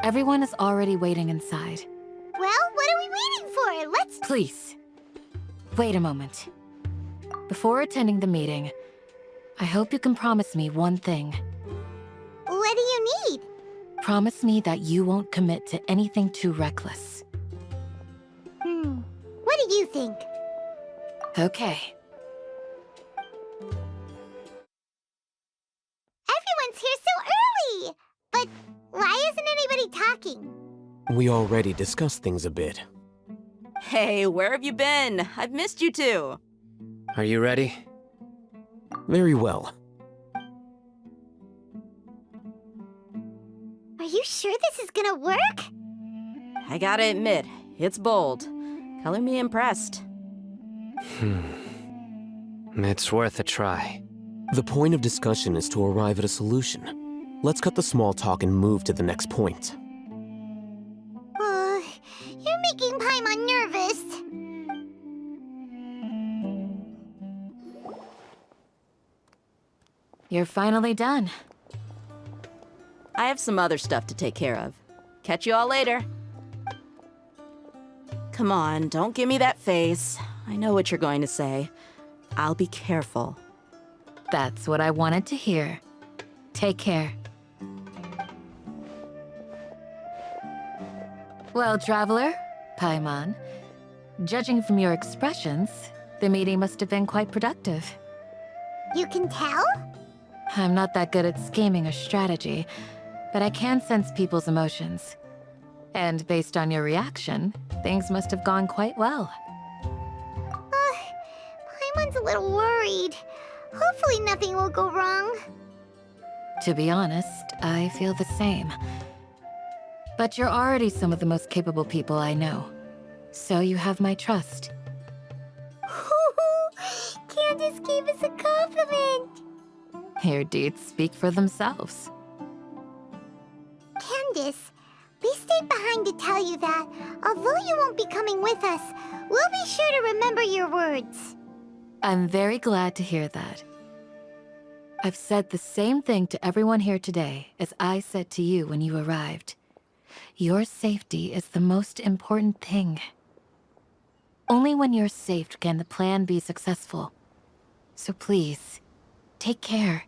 Everyone is already waiting inside. Well, what are we waiting for? Let's... Please, wait a moment. Before attending the meeting, I hope you can promise me one thing. What do you need? Promise me that you won't commit to anything too reckless. What do you think? Okay. Everyone's here so early! But why isn't anybody talking? We already discussed things a bit. Hey, where have you been? I've missed you too. Are you ready? Very well. Are you sure this is gonna work? I gotta admit, it's bold. Color me impressed. It's worth a try. The point of discussion is to arrive at a solution. Let's cut the small talk and move to the next point. You're making Paimon nervous. You're finally done. I have some other stuff to take care of. Catch you all later. Come on, don't give me that face. I know what you're going to say. I'll be careful. That's what I wanted to hear. Take care. Well, Traveler, Paimon, judging from your expressions, the meeting must have been quite productive. You can tell? I'm not that good at scheming or strategy, but I can sense people's emotions. And based on your reaction, things must have gone quite well. Paimon's a little worried. Hopefully nothing will go wrong. To be honest, I feel the same. But you're already some of the most capable people I know. So you have my trust. Candace gave us a compliment. Your deeds speak for themselves. Candace, we stayed behind to tell you that, although you won't be coming with us, we'll be sure to remember your words. I'm very glad to hear that. I've said the same thing to everyone here today as I said to you when you arrived. Your safety is the most important thing. Only when you're safe can the plan be successful. So please, take care.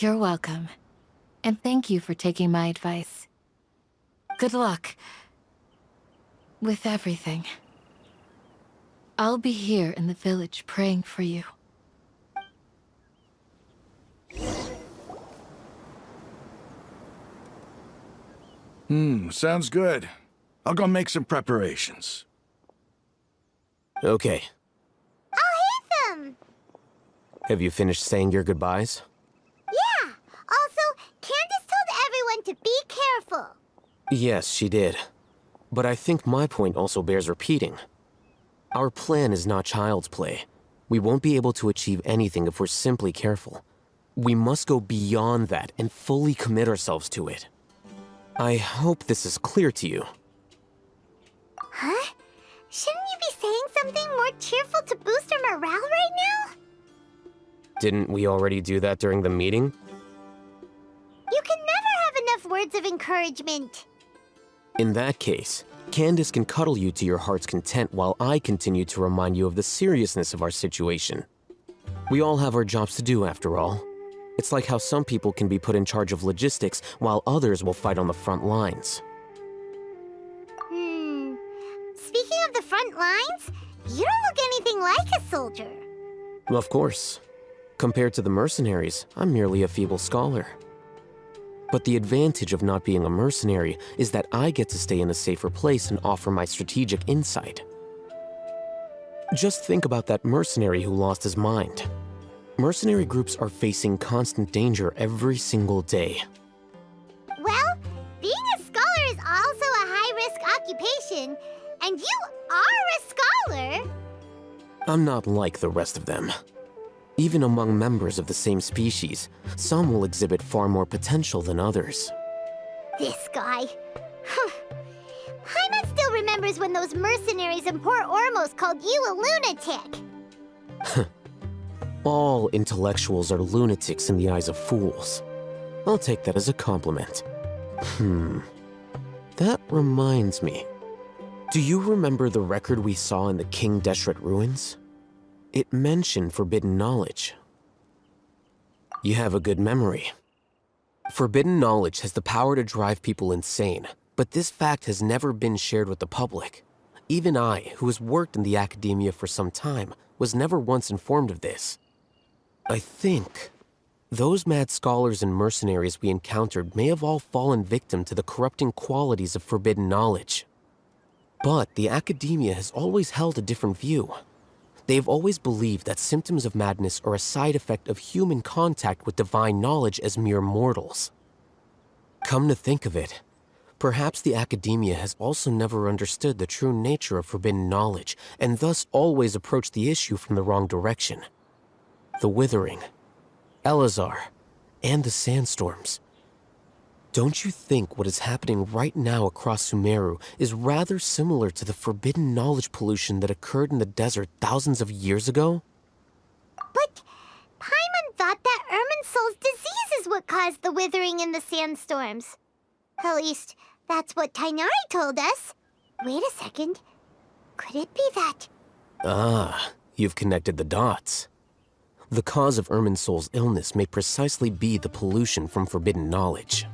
You're welcome. And thank you for taking my advice. Good luck with everything. I'll be here in the village praying for you. Sounds good. I'll go make some preparations. Okay. I'll hit them! Have you finished saying your goodbyes? Yeah! Also, Candace told everyone to be careful. Yes, she did. But I think my point also bears repeating. Our plan is not child's play. We won't be able to achieve anything if we're simply careful. We must go beyond that and fully commit ourselves to it. I hope this is clear to you. Huh? Shouldn't you be saying something more cheerful to boost our morale right now? Didn't we already do that during the meeting? You can never have enough words of encouragement. In that case, Candace can cuddle you to your heart's content while I continue to remind you of the seriousness of our situation. We all have our jobs to do, after all. It's like how some people can be put in charge of logistics while others will fight on the front lines. Speaking of the front lines, you don't look anything like a soldier. Of course. Compared to the mercenaries, I'm merely a feeble scholar. But the advantage of not being a mercenary is that I get to stay in a safer place and offer my strategic insight. Just think about that mercenary who lost his mind. Mercenary groups are facing constant danger every single day. Well, being a scholar is also a high-risk occupation, and you are a scholar. I'm not like the rest of them. Even among members of the same species, some will exhibit far more potential than others. This guy. Paimon still remembers when those mercenaries in Port Ormos called you a lunatic. All intellectuals are lunatics in the eyes of fools. I'll take that as a compliment. That reminds me. Do you remember the record we saw in the King Deshret ruins? It mentioned forbidden knowledge. You have a good memory. Forbidden knowledge has the power to drive people insane, but this fact has never been shared with the public. Even I, who has worked in the academia for some time, was never once informed of this. I think those mad scholars and mercenaries we encountered may have all fallen victim to the corrupting qualities of forbidden knowledge. But the academia has always held a different view. They've always believed that symptoms of madness are a side effect of human contact with divine knowledge as mere mortals. Come to think of it, perhaps the academia has also never understood the true nature of forbidden knowledge, and thus always approached the issue from the wrong direction. The Withering, Elazar, and the sandstorms. Don't you think what is happening right now across Sumeru is rather similar to the forbidden knowledge pollution that occurred in the desert thousands of years ago? But Paimon thought that Irminsul's disease is what caused the withering and the sandstorms. At least, that's what Tainari told us. Wait a second. Could it be that? Ah, you've connected the dots. The cause of Irminsul's illness may precisely be the pollution from forbidden knowledge.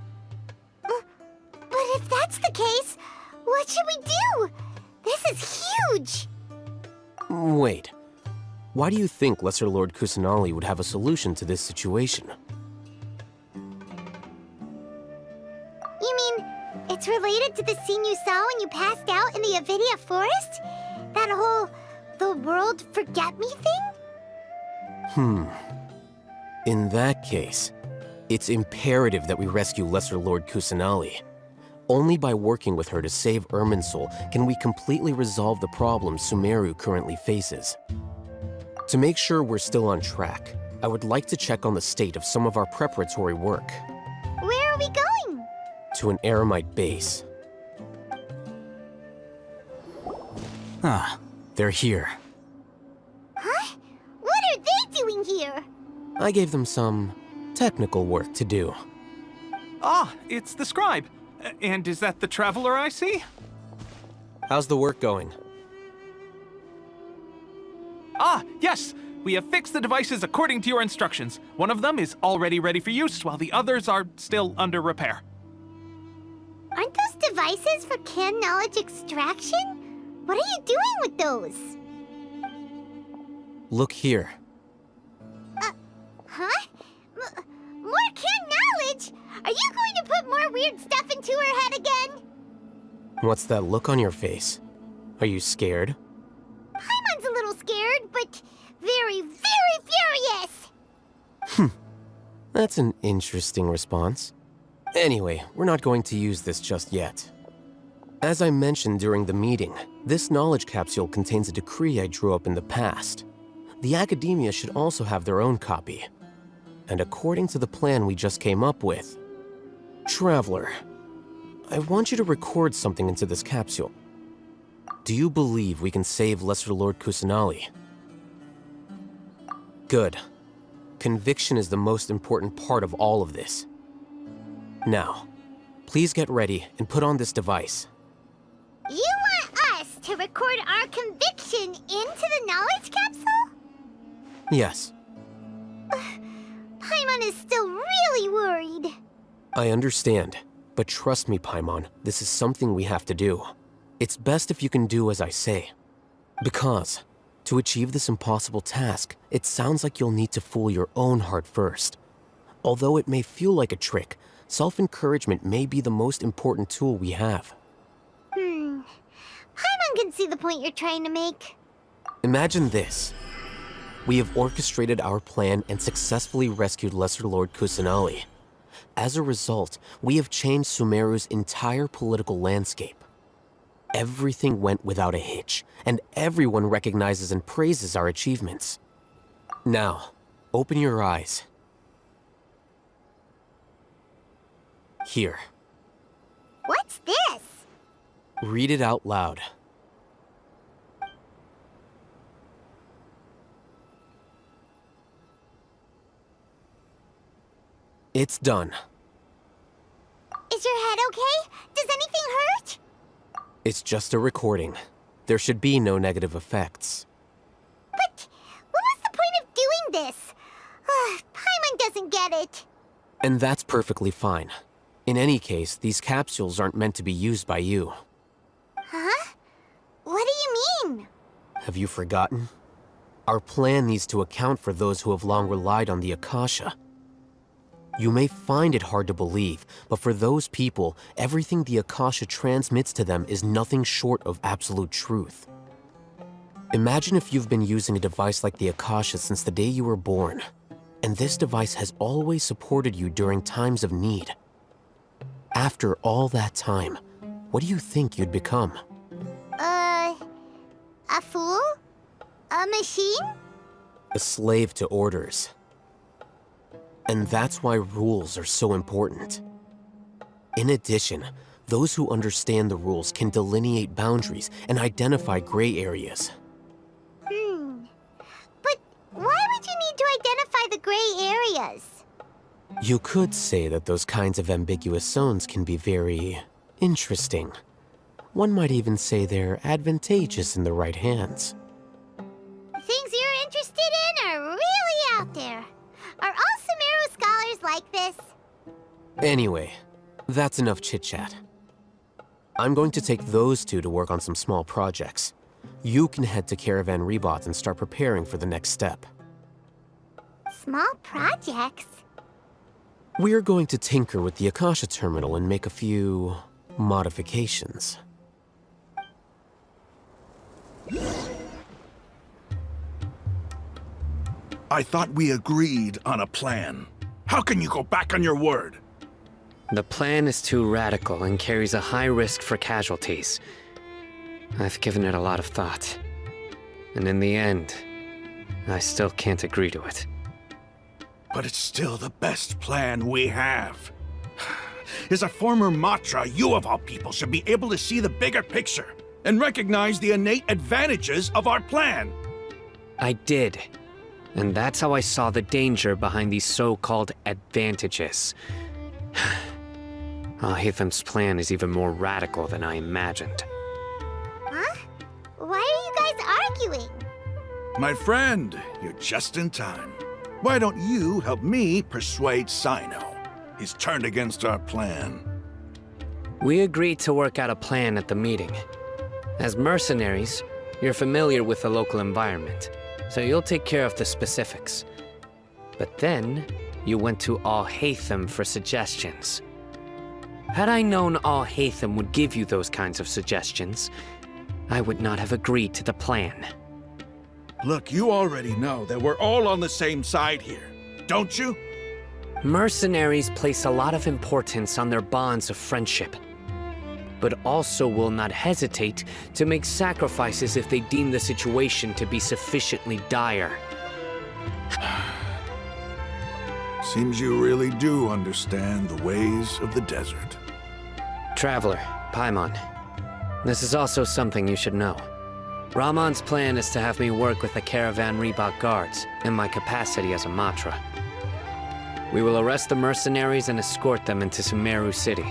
But if that's the case, what should we do? This is huge! Wait. Why do you think Lesser Lord Kusanali would have a solution to this situation? You mean, it's related to the scene you saw when you passed out in the Avidia forest? That whole, the world forget me thing? In that case, it's imperative that we rescue Lesser Lord Kusanali. Only by working with her to save Irminsul can we completely resolve the problems Sumeru currently faces. To make sure we're still on track, I would like to check on the state of some of our preparatory work. Where are we going? To an Eremite base. Ah, they're here. Huh? What are they doing here? I gave them some technical work to do. Ah, it's the scribe. And is that the traveler I see? How's the work going? Ah, yes! We have fixed the devices according to your instructions. One of them is already ready for use, while the others are still under repair. Aren't those devices for canned knowledge extraction? What are you doing with those? Look here. Huh? More canned knowledge? Are you going to put more weird stuff into her head again? What's that look on your face? Are you scared? Paimon's a little scared, but very, very furious! That's an interesting response. Anyway, we're not going to use this just yet. As I mentioned during the meeting, this knowledge capsule contains a decree I drew up in the past. The academia should also have their own copy. And according to the plan we just came up with, Traveler, I want you to record something into this capsule. Do you believe we can save Lesser Lord Kusanali? Good. Conviction is the most important part of all of this. Now, please get ready and put on this device. You want us to record our conviction into the knowledge capsule? Yes, Paimon is still really worried. I understand, but trust me, Paimon, this is something we have to do. It's best if you can do as I say. Because, to achieve this impossible task, it sounds like you'll need to fool your own heart first. Although it may feel like a trick, self-encouragement may be the most important tool we have. Paimon can see the point you're trying to make. Imagine this. We have orchestrated our plan and successfully rescued Lesser Lord Kusanali. As a result, we have changed Sumeru's entire political landscape. Everything went without a hitch, and everyone recognizes and praises our achievements. Now, open your eyes. Here. What's this? Read it out loud. Is Is your head okay? Does anything hurt? It's just a recording. There should be no negative effects. But what was the point of doing this? Paimon doesn't get it. And that's perfectly fine. In any case, these capsules aren't meant to be used by you. Huh? What do you mean? Have you forgotten? Our plan needs to account for those who have long relied on the Akasha. You may find it hard to believe, but for those people, everything the Akasha transmits to them is nothing short of absolute truth. Imagine if you've been using a device like the Akasha since the day you were born, and this device has always supported you during times of need. After all that time, what do you think you'd become? A fool? A machine? A slave to orders. And that's why rules are so important. In addition, those who understand the rules can delineate boundaries and identify gray areas. But why would you need to identify the gray areas? You could say that those kinds of ambiguous zones can be very interesting. One might even say they're advantageous in the right hands. Things you're interested in are really out there. Are all Sumeru scholars like this? Anyway, that's enough chit-chat. I'm going to take those two to work on some small projects. You can head to Caravan Rebot and start preparing for the next step. Small projects? We're going to tinker with the Akasha terminal and make a few modifications. I thought we agreed on a plan. How can you go back on your word? The plan is too radical and carries a high risk for casualties. I've given it a lot of thought. And in the end, I still can't agree to it. But it's still the best plan we have. As a former Matra, you of all people should be able to see the bigger picture and recognize the innate advantages of our plan. I did. And that's how I saw the danger behind these so-called advantages. Al-Haytham's plan is even more radical than I imagined. Huh? Why are you guys arguing? My friend, you're just in time. Why don't you help me persuade Sino? He's turned against our plan. We agreed to work out a plan at the meeting. As mercenaries, you're familiar with the local environment, so you'll take care of the specifics. But then, you went to Al-Haytham for suggestions. Had I known Al-Haytham would give you those kinds of suggestions, I would not have agreed to the plan. Look, you already know that we're all on the same side here, don't you? Mercenaries place a lot of importance on their bonds of friendship, but also will not hesitate to make sacrifices if they deem the situation to be sufficiently dire. Seems you really do understand the ways of the desert. Traveler, Paimon, this is also something you should know. Ramon's plan is to have me work with the Caravan Rebot guards in my capacity as a Matra. We will arrest the mercenaries and escort them into Sumero City.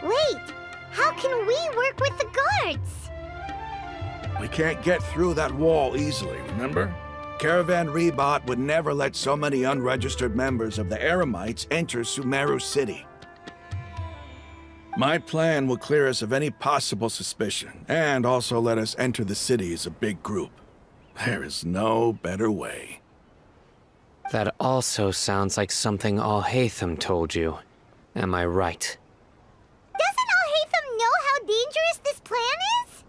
Wait, how can we work with the guards? We can't get through that wall easily, remember? Caravan Rebot would never let so many unregistered members of the Eremites enter Sumero City. My plan will clear us of any possible suspicion, and also let us enter the city as a big group. There is no better way. That also sounds like something Al-Haytham told you. Am I right? Doesn't Al-Haytham know how dangerous this plan is?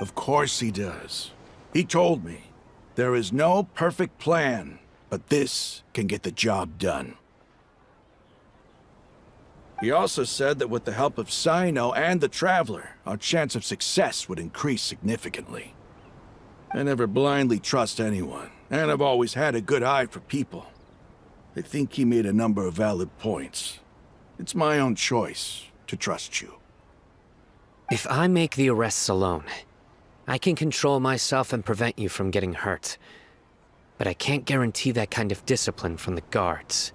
Of course he does. He told me, there is no perfect plan, but this can get the job done. He also said that with the help of Sino and the Traveler, our chance of success would increase significantly. I never blindly trust anyone, and I've always had a good eye for people. I think he made a number of valid points. It's my own choice to trust you. If I make the arrests alone, I can control myself and prevent you from getting hurt. But I can't guarantee that kind of discipline from the guards.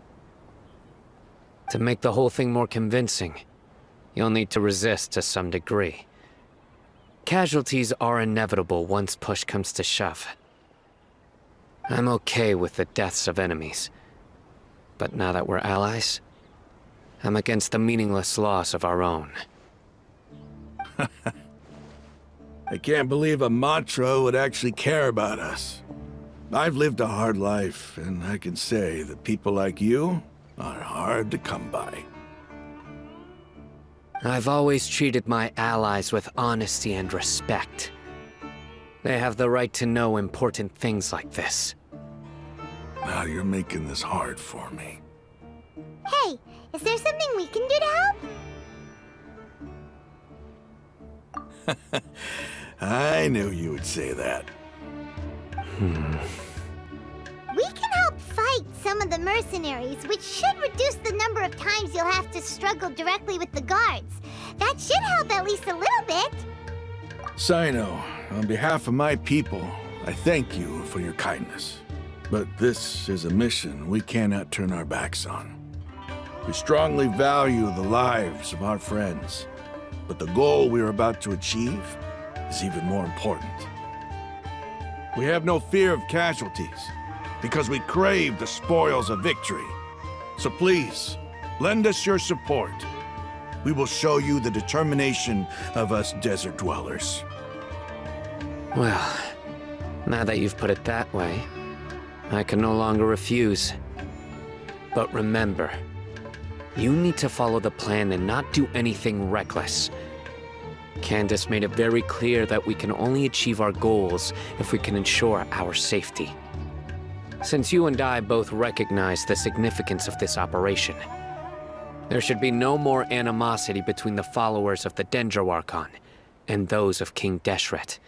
To make the whole thing more convincing, you'll need to resist to some degree. Casualties are inevitable once push comes to shove. I'm okay with the deaths of enemies. But now that we're allies, I'm against the meaningless loss of our own. I can't believe a Matra would actually care about us. I've lived a hard life, and I can say that people like you are hard to come by. I've always treated my allies with honesty and respect. They have the right to know important things like this. Now you're making this hard for me. Hey, is there something we can do to help? I knew you would say that. We can help fight some of the mercenaries, which should reduce the number of times you'll have to struggle directly with the guards. That should help at least a little bit. Sino, on behalf of my people, I thank you for your kindness. But this is a mission we cannot turn our backs on. We strongly value the lives of our friends, but the goal we are about to achieve is even more important. We have no fear of casualties, because we crave the spoils of victory. So please, lend us your support. We will show you the determination of us desert dwellers. Well, now that you've put it that way, I can no longer refuse. But remember, you need to follow the plan and not do anything reckless. Candace made it very clear that we can only achieve our goals if we can ensure our safety. Since you and I both recognize the significance of this operation, there should be no more animosity between the followers of the Dendro Archon and those of King Deshret.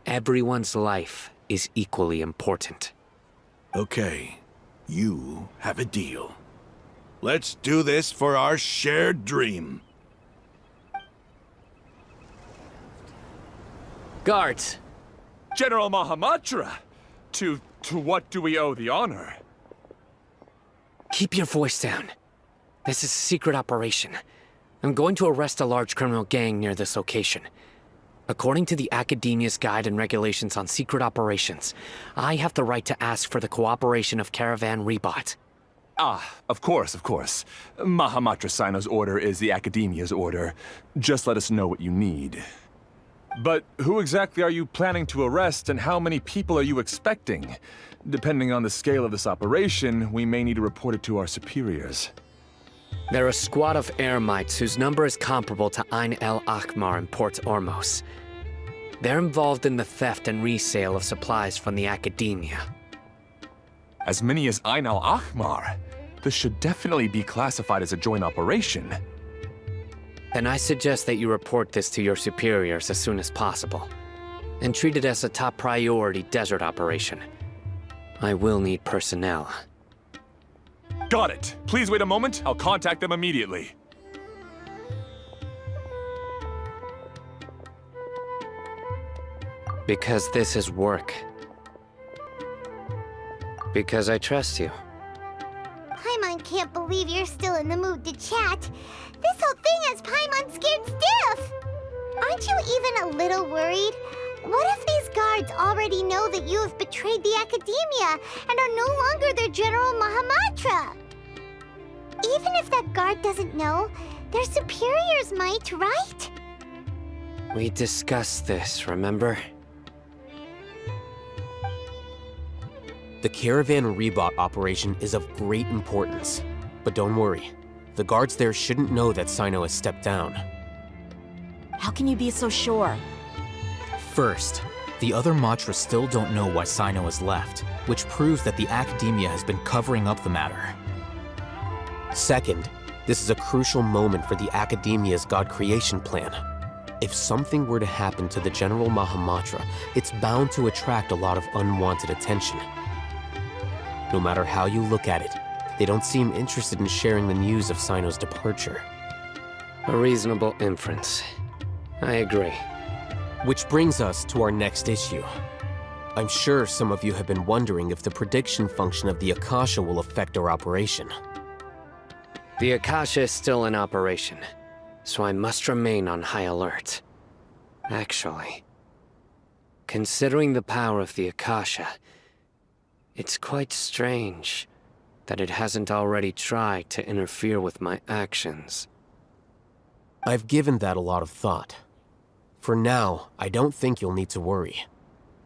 Everyone's life is equally important. Okay, you have a deal. Let's do this for our shared dream. Guards! General Mahamatra! To what do we owe the honor? Keep your voice down. This is a secret operation. I'm going to arrest a large criminal gang near this location. According to the Academia's Guide and Regulations on Secret Operations, I have the right to ask for the cooperation of Caravan Rebot. Ah, of course. Mahamatra Sino's order is the Academia's order. Just let us know what you need. But who exactly are you planning to arrest, and how many people are you expecting? Depending on the scale of this operation, we may need to report it to our superiors. They're a squad of Eremites whose number is comparable to Ain el Akhmar in Port Ormos. They're involved in the theft and resale of supplies from the Academia. As many as Ain el Akhmar? This should definitely be classified as a joint operation. Then I suggest that you report this to your superiors as soon as possible, and treat it as a top priority desert operation. I will need personnel. Got it. Please wait a moment. I'll contact them immediately. Because this is work. Because I trust you. Paimon can't believe you're still in the mood to chat. This whole thing has Paimon scared stiff. Aren't you even a little worried? What if these guards already know that you have betrayed the Academia and are no longer their General Mahamatra? Even if that guard doesn't know, their superiors might, right? We discussed this, remember? The Caravan Rebot operation is of great importance. But don't worry, the guards there shouldn't know that Sino has stepped down. How can you be so sure? First, the other Matra still don't know why Sino has left, which proves that the Academia has been covering up the matter. Second, this is a crucial moment for the Academia's God creation plan. If something were to happen to the General Mahamatra, it's bound to attract a lot of unwanted attention. No matter how you look at it, they don't seem interested in sharing the news of Sino's departure. A reasonable inference. I agree. Which brings us to our next issue. I'm sure some of you have been wondering if the prediction function of the Akasha will affect our operation. The Akasha is still in operation, so I must remain on high alert. Actually, considering the power of the Akasha, it's quite strange that it hasn't already tried to interfere with my actions. I've given that a lot of thought. For now, I don't think you'll need to worry.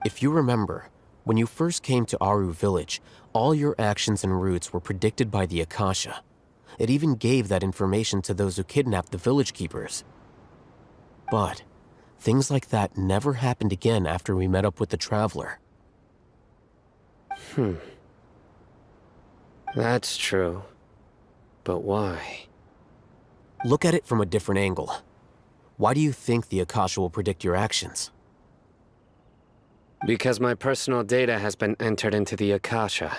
If you remember, when you first came to Aru Village, all your actions and routes were predicted by the Akasha. It even gave that information to those who kidnapped the village keepers. But things like that never happened again after we met up with the Traveler. That's true. But why? Look at it from a different angle. Why do you think the Akasha will predict your actions? Because my personal data has been entered into the Akasha.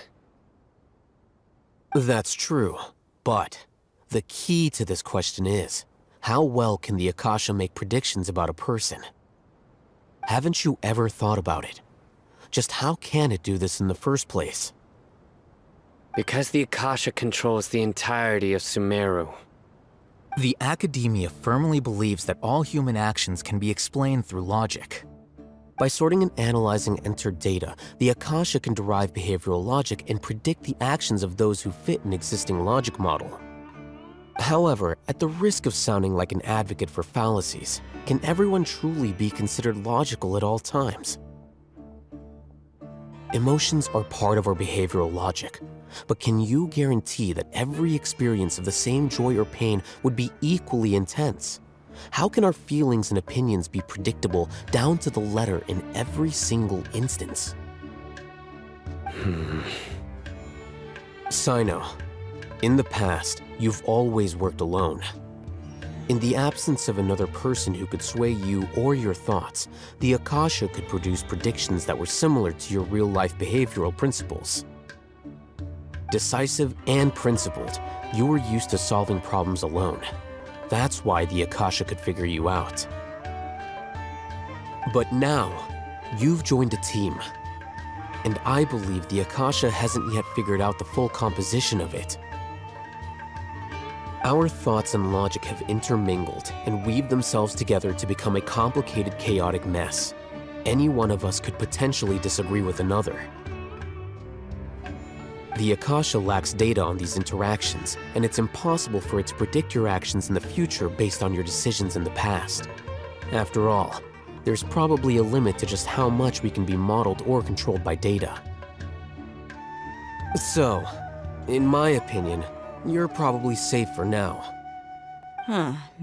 That's true, but the key to this question is, how well can the Akasha make predictions about a person? Haven't you ever thought about it? Just how can it do this in the first place? Because the Akasha controls the entirety of Sumeru. The Academia firmly believes that all human actions can be explained through logic. By sorting and analyzing entered data, the Akasha can derive behavioral logic and predict the actions of those who fit an existing logic model. However, at the risk of sounding like an advocate for fallacies, can everyone truly be considered logical at all times? Emotions are part of our behavioral logic, but can you guarantee that every experience of the same joy or pain would be equally intense? How can our feelings and opinions be predictable down to the letter in every single instance? Sino, in the past, you've always worked alone. In the absence of another person who could sway you or your thoughts, the Akasha could produce predictions that were similar to your real-life behavioral principles. Decisive and principled, you were used to solving problems alone. That's why the Akasha could figure you out. But now, you've joined a team. And I believe the Akasha hasn't yet figured out the full composition of it. Our thoughts and logic have intermingled and weaved themselves together to become a complicated, chaotic mess. Any one of us could potentially disagree with another. The Akasha lacks data on these interactions, and it's impossible for it to predict your actions in the future based on your decisions in the past. After all, there's probably a limit to just how much we can be modeled or controlled by data. So, in my opinion, you're probably safe for now.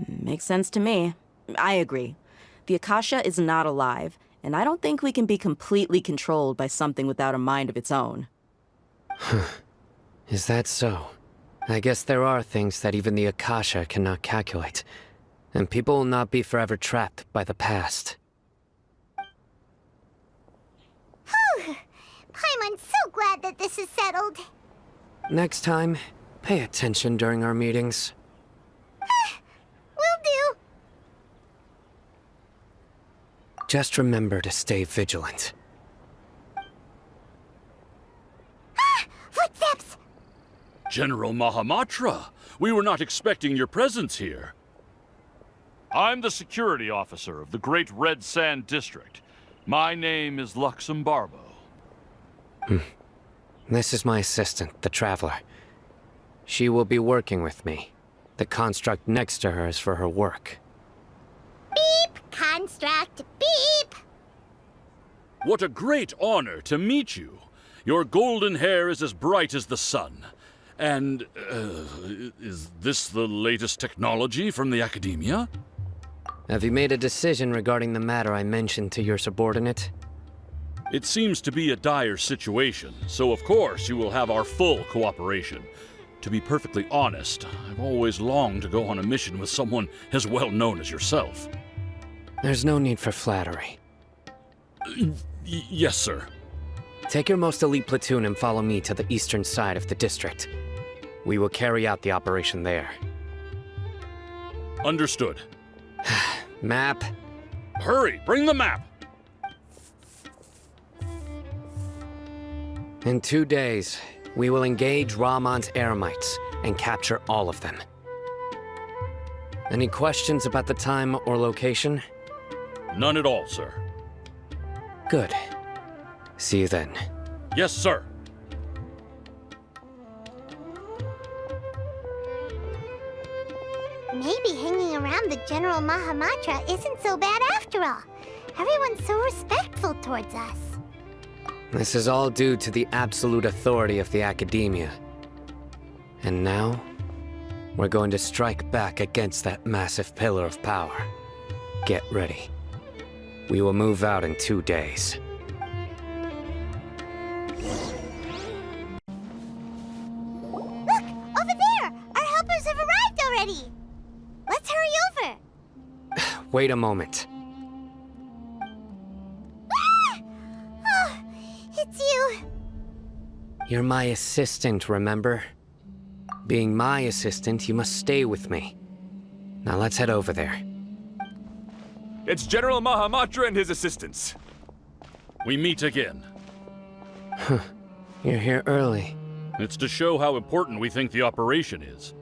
Makes sense to me. I agree. The Akasha is not alive, and I don't think we can be completely controlled by something without a mind of its own. Is that so? I guess there are things that even the Akasha cannot calculate, and people will not be forever trapped by the past. Whew! Paimon's so glad that this is settled. Next time, pay attention during our meetings. Will do. Just remember to stay vigilant. Footsteps! General Mahamatra, we were not expecting your presence here. I'm the security officer of the Great Red Sand District. My name is Luxembarbo. This is my assistant, the Traveler. She will be working with me. The construct next to her is for her work. Beep! Construct, beep! What a great honor to meet you. Your golden hair is as bright as the sun. And, is this the latest technology from the Academia? Have you made a decision regarding the matter I mentioned to your subordinate? It seems to be a dire situation, so of course you will have our full cooperation. To be perfectly honest, I've always longed to go on a mission with someone as well known as yourself. There's no need for flattery. Yes, sir. Take your most elite platoon and follow me to the eastern side of the district. We will carry out the operation there. Understood. Map? Hurry, bring the map! In 2 days, we will engage Rahman's Eremites and capture all of them. Any questions about the time or location? None at all, sir. Good. See you then. Yes, sir. Maybe hanging around the General Mahamatra isn't so bad after all. Everyone's so respectful towards us. This is all due to the absolute authority of the Academia. And now, we're going to strike back against that massive pillar of power. Get ready. We will move out in 2 days. Look! Over there! Our helpers have arrived already! Let's hurry over! Wait a moment. Ah! Oh, it's you! You're my assistant, remember? Being my assistant, you must stay with me. Now let's head over there. It's General Mahamatra and his assistants. We meet again. You're here early. It's to show how important we think the operation is.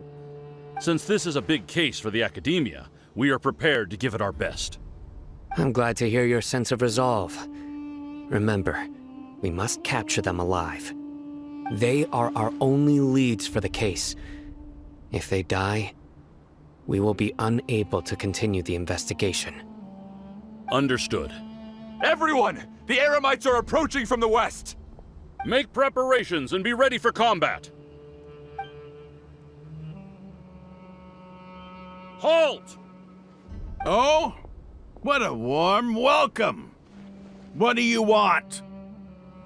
Since this is a big case for the Academia, we are prepared to give it our best. I'm glad to hear your sense of resolve. Remember, we must capture them alive. They are our only leads for the case. If they die, we will be unable to continue the investigation. Understood. Everyone! The Eremites are approaching from the west! Make preparations and be ready for combat! Halt! Oh? What a warm welcome! What do you want?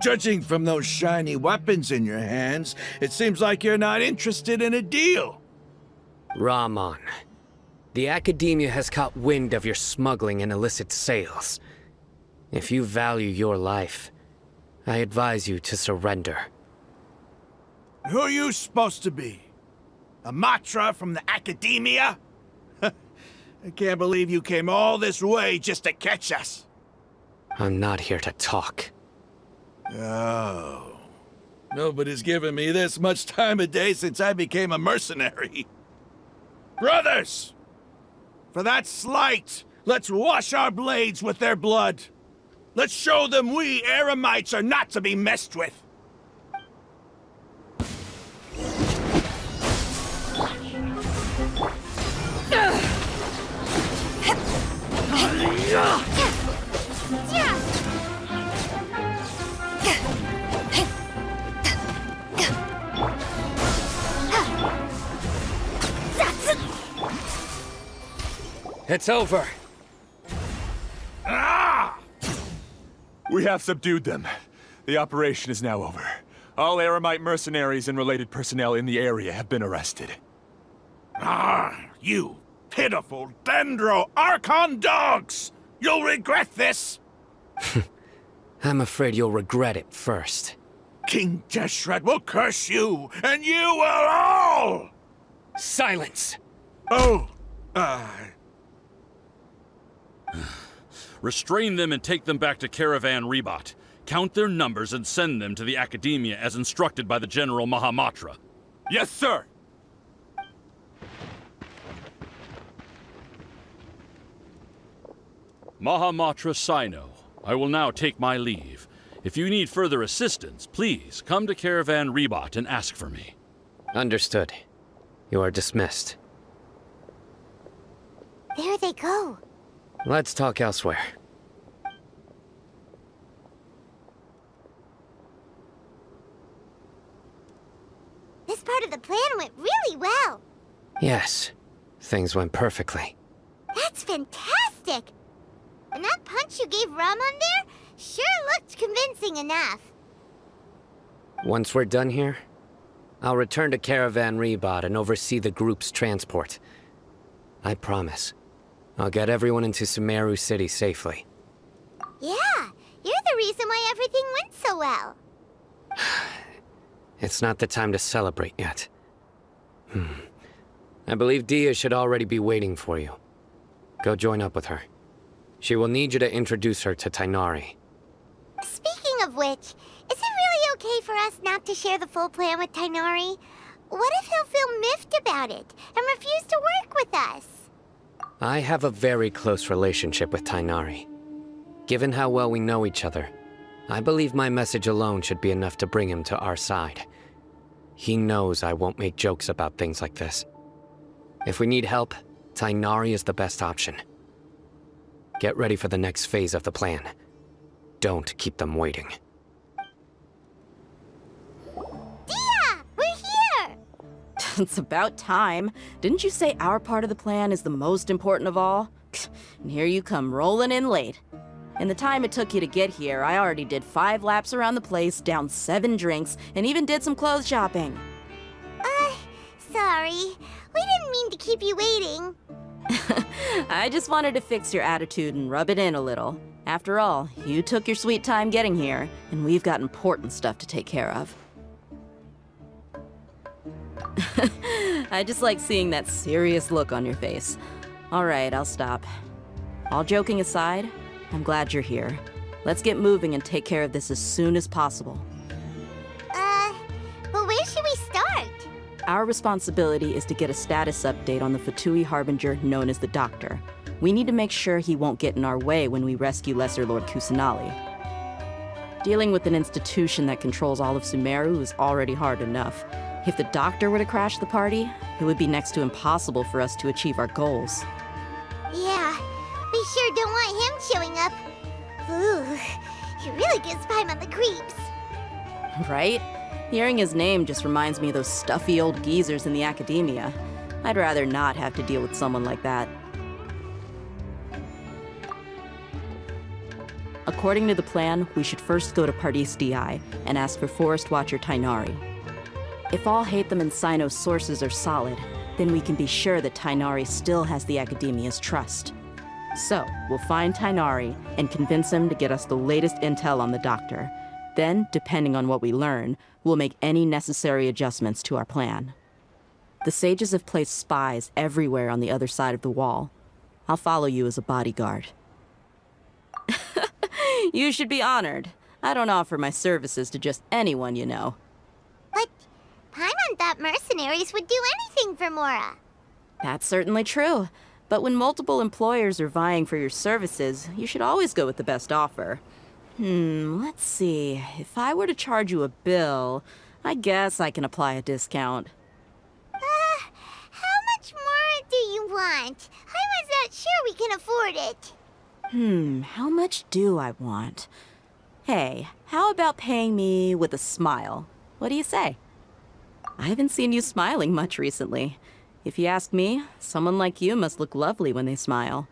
Judging from those shiny weapons in your hands, it seems like you're not interested in a deal. Rahman, the Academia has caught wind of your smuggling and illicit sales. If you value your life, I advise you to surrender. Who are you supposed to be? A Matra from the Academia? I can't believe you came all this way just to catch us. I'm not here to talk. Oh. Nobody's given me this much time of day since I became a mercenary. Brothers! For that slight, let's wash our blades with their blood. Let's show them we Eremites are not to be messed with. It's over. Ah! We have subdued them. The operation is now over. All Eremite mercenaries and related personnel in the area have been arrested. Ah, you pitiful Dendro Archon dogs! You'll regret this! I'm afraid you'll regret it first. King Deshret will curse you, and you will all! Silence! Oh, Restrain them and take them back to Caravan Rebot. Count their numbers and send them to the Academia as instructed by the General Mahamatra. Yes, sir! Mahamatra Sino, I will now take my leave. If you need further assistance, please come to Caravan Rebot and ask for me. Understood. You are dismissed. There they go. Let's talk elsewhere. This part of the plan went really well. Yes, things went perfectly. That's fantastic! And that punch you gave Rahman there sure looked convincing enough. Once we're done here, I'll return to Caravan Rebot and oversee the group's transport. I promise. I'll get everyone into Sumeru City safely. Yeah, you're the reason why everything went so well. It's not the time to celebrate yet. I believe Dia should already be waiting for you. Go join up with her. She will need you to introduce her to Tighnari. Speaking of which, is it really okay for us not to share the full plan with Tighnari? What if he'll feel miffed about it and refuse to work with us? I have a very close relationship with Tighnari. Given how well we know each other, I believe my message alone should be enough to bring him to our side. He knows I won't make jokes about things like this. If we need help, Tighnari is the best option. Get ready for the next phase of the plan. Don't keep them waiting. Dia! We're here! It's about time. Didn't you say our part of the plan is the most important of all? And here you come rolling in late. In the time it took you to get here, I already did 5 laps around the place, downed 7 drinks, and even did some clothes shopping. Sorry. We didn't mean to keep you waiting. I just wanted to fix your attitude and rub it in a little. After all, you took your sweet time getting here, and we've got important stuff to take care of. I just like seeing that serious look on your face. All right, I'll stop. All joking aside, I'm glad you're here. Let's get moving and take care of this as soon as possible. But where should we start? Our responsibility is to get a status update on the Fatui Harbinger known as the Doctor. We need to make sure he won't get in our way when we rescue Lesser Lord Kusanali. Dealing with an institution that controls all of Sumeru is already hard enough. If the Doctor were to crash the party, it would be next to impossible for us to achieve our goals. Yeah, we sure don't want him showing up. Ooh, he really gives Paimon the creeps. Right? Hearing his name just reminds me of those stuffy old geezers in the academia. I'd rather not have to deal with someone like that. According to the plan, we should first go to Pardis Di and ask for Forest Watcher Tighnari. If all Hatham and Sino's sources are solid, then we can be sure that Tighnari still has the academia's trust. So, we'll find Tighnari and convince him to get us the latest intel on the Doctor. Then, depending on what we learn, we'll make any necessary adjustments to our plan. The sages have placed spies everywhere on the other side of the wall. I'll follow you as a bodyguard. You should be honored. I don't offer my services to just anyone, you know. But Paimon thought mercenaries would do anything for Mora. That's certainly true. But when multiple employers are vying for your services, you should always go with the best offer. Let's see. If I were to charge you a bill, I guess I can apply a discount. How much more do you want? I was not sure we can afford it. How much do I want? Hey, how about paying me with a smile? What do you say? I haven't seen you smiling much recently. If you ask me, someone like you must look lovely when they smile.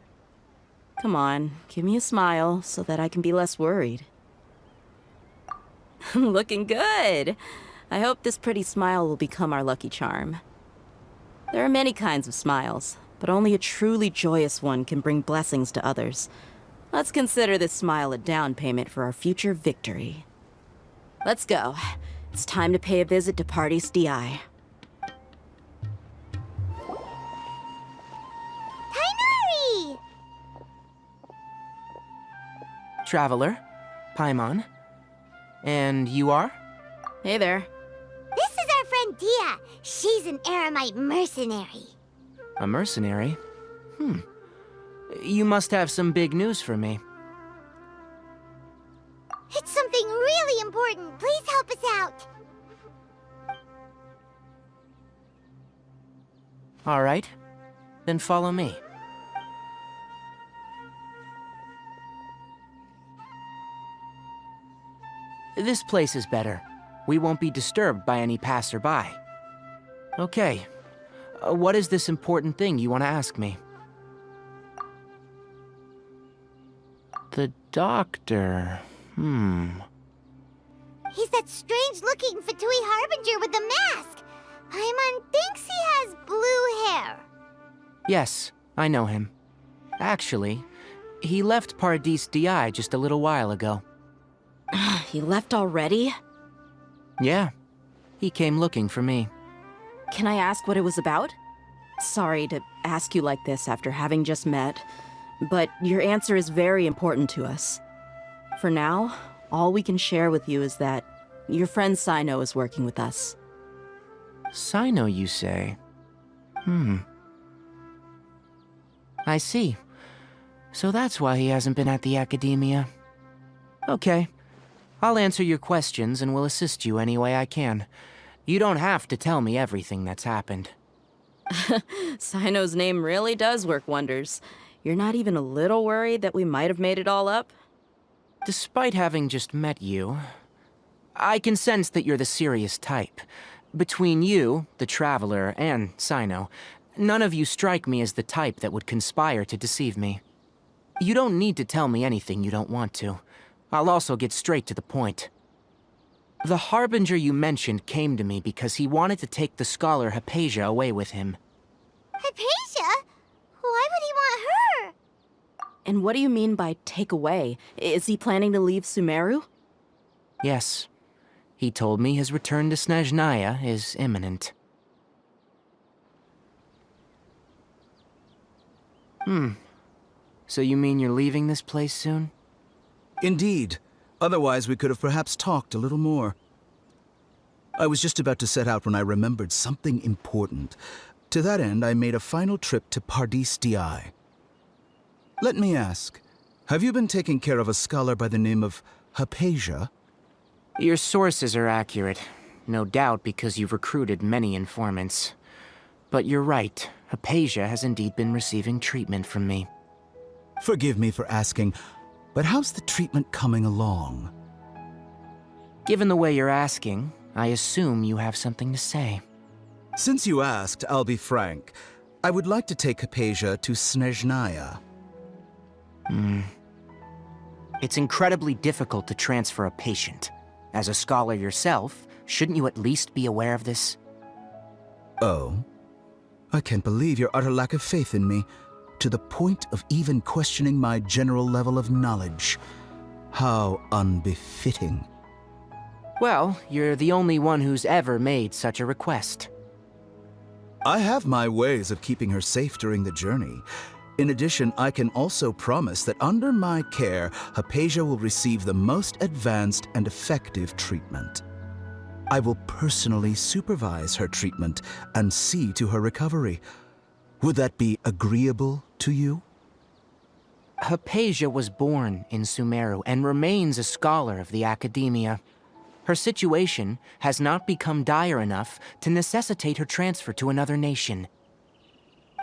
Come on, give me a smile so that I can be less worried. Looking good! I hope this pretty smile will become our lucky charm. There are many kinds of smiles, but only a truly joyous one can bring blessings to others. Let's consider this smile a down payment for our future victory. Let's go. It's time to pay a visit to Pardis Di. Tighnari! Traveler, Paimon. And you are? Hey there. This is our friend Dia. She's an Aramite mercenary. A mercenary? You must have some big news for me. It's something really important. Please help us out. All right. Then follow me. This place is better. We won't be disturbed by any passerby. Okay. What is this important thing you want to ask me? The Doctor. He's that strange-looking Fatui Harbinger with the mask. Paimon thinks he has blue hair. Yes, I know him. Actually, he left Pardis Di just a little while ago. He left already? Yeah. He came looking for me. Can I ask what it was about? Sorry to ask you like this after having just met, but your answer is very important to us. For now, all we can share with you is that your friend Sino is working with us. Sino, you say? I see. So that's why he hasn't been at the academia. Okay. I'll answer your questions and will assist you any way I can. You don't have to tell me everything that's happened. Sino's name really does work wonders. You're not even a little worried that we might have made it all up? Despite having just met you, I can sense that you're the serious type. Between you, the Traveler, and Sino, none of you strike me as the type that would conspire to deceive me. You don't need to tell me anything you don't want to. I'll also get straight to the point. The Harbinger you mentioned came to me because he wanted to take the scholar Hypatia away with him. Hypatia? Why would he want her? And what do you mean by take away? Is he planning to leave Sumeru? Yes. He told me his return to Snezhnaya is imminent. So you mean you're leaving this place soon? Indeed. Otherwise, we could have perhaps talked a little more. I was just about to set out when I remembered something important. To that end, I made a final trip to Pardis Di. Let me ask, have you been taking care of a scholar by the name of Hypatia? Your sources are accurate. No doubt because you've recruited many informants. But you're right, Hypatia has indeed been receiving treatment from me. Forgive me for asking, but how's the treatment coming along? Given the way you're asking, I assume you have something to say. Since you asked, I'll be frank. I would like to take Hypatia to Snezhnaya. It's incredibly difficult to transfer a patient. As a scholar yourself, shouldn't you at least be aware of this? Oh? I can't believe your utter lack of faith in me, to the point of even questioning my general level of knowledge. How unbefitting. Well, you're the only one who's ever made such a request. I have my ways of keeping her safe during the journey. In addition, I can also promise that under my care, Hypatia will receive the most advanced and effective treatment. I will personally supervise her treatment and see to her recovery. Would that be agreeable to you? Hypatia was born in Sumeru and remains a scholar of the academia. Her situation has not become dire enough to necessitate her transfer to another nation.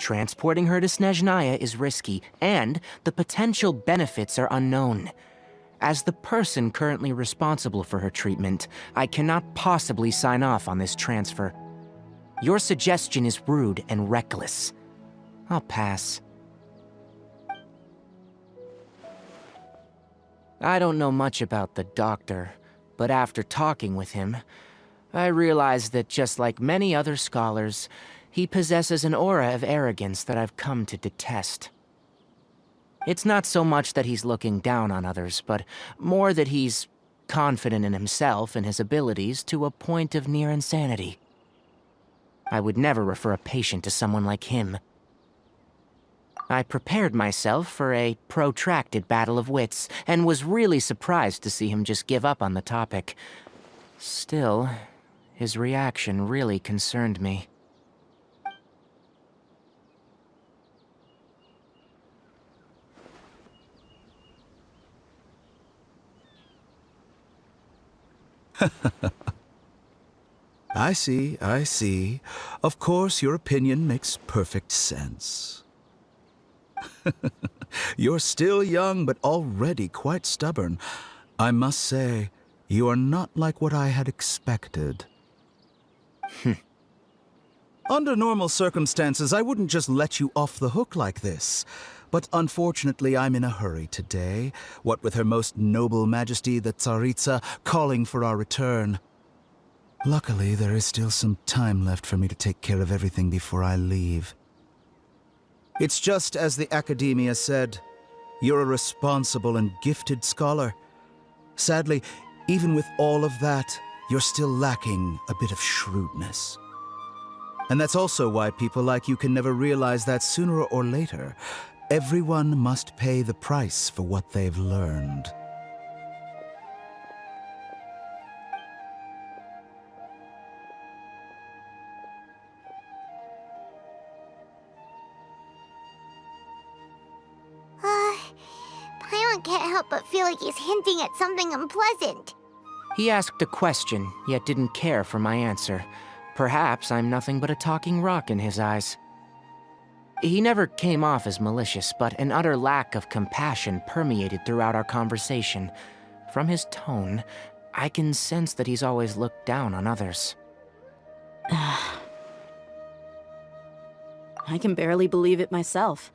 Transporting her to Snezhnaya is risky, and the potential benefits are unknown. As the person currently responsible for her treatment, I cannot possibly sign off on this transfer. Your suggestion is rude and reckless. I'll pass. I don't know much about the doctor, but after talking with him, I realized that just like many other scholars, he possesses an aura of arrogance that I've come to detest. It's not so much that he's looking down on others, but more that he's confident in himself and his abilities to a point of near insanity. I would never refer a patient to someone like him. I prepared myself for a protracted battle of wits, and was really surprised to see him just give up on the topic. Still, his reaction really concerned me. I see. Of course, your opinion makes perfect sense. You're still young, but already quite stubborn. I must say, you are not like what I had expected. Under normal circumstances, I wouldn't just let you off the hook like this. But unfortunately, I'm in a hurry today, what with Her Most Noble Majesty the Tsaritsa calling for our return. Luckily, there is still some time left for me to take care of everything before I leave. It's just as the Academia said, you're a responsible and gifted scholar. Sadly, even with all of that, you're still lacking a bit of shrewdness. And that's also why people like you can never realize that sooner or later, everyone must pay the price for what they've learned. Paimon can't help but feel like he's hinting at something unpleasant. He asked a question, yet didn't care for my answer. Perhaps I'm nothing but a talking rock in his eyes. He never came off as malicious, but an utter lack of compassion permeated throughout our conversation. From his tone, I can sense that he's always looked down on others. I can barely believe it myself.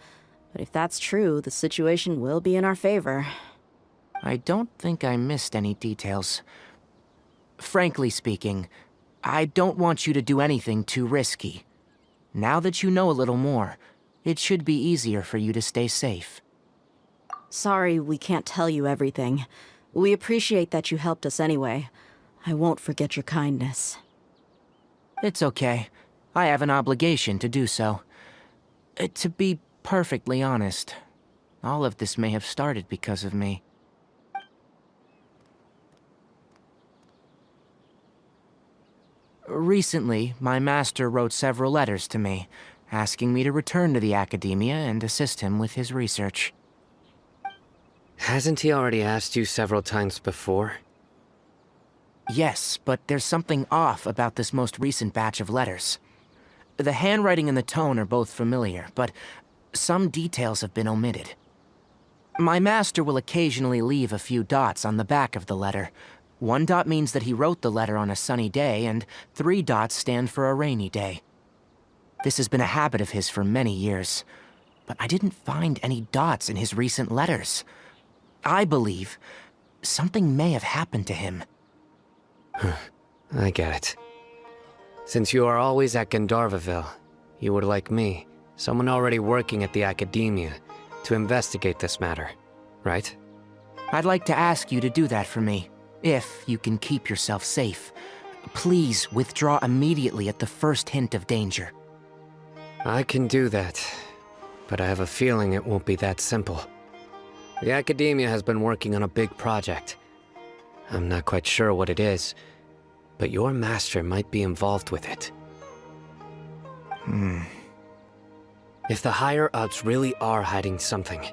But if that's true, the situation will be in our favor. I don't think I missed any details. Frankly speaking, I don't want you to do anything too risky. Now that you know a little more, it should be easier for you to stay safe. Sorry we can't tell you everything. We appreciate that you helped us anyway. I won't forget your kindness. It's okay. I have an obligation to do so. To be perfectly honest, all of this may have started because of me. Recently, my master wrote several letters to me, asking me to return to the academia and assist him with his research. Hasn't he already asked you several times before? Yes, but there's something off about this most recent batch of letters. The handwriting and the tone are both familiar, but some details have been omitted. My master will occasionally leave a few dots on the back of the letter. 1 dot means that he wrote the letter on a sunny day, and 3 dots stand for a rainy day. This has been a habit of his for many years, but I didn't find any dots in his recent letters. I believe something may have happened to him. I get it. Since you are always at Gandharvaville, you would like me, someone already working at the academia, to investigate this matter, right? I'd like to ask you to do that for me, if you can keep yourself safe. Please withdraw immediately at the first hint of danger. I can do that, but I have a feeling it won't be that simple. The academia has been working on a big project. I'm not quite sure what it is, but your master might be involved with it. If the higher-ups really are hiding something,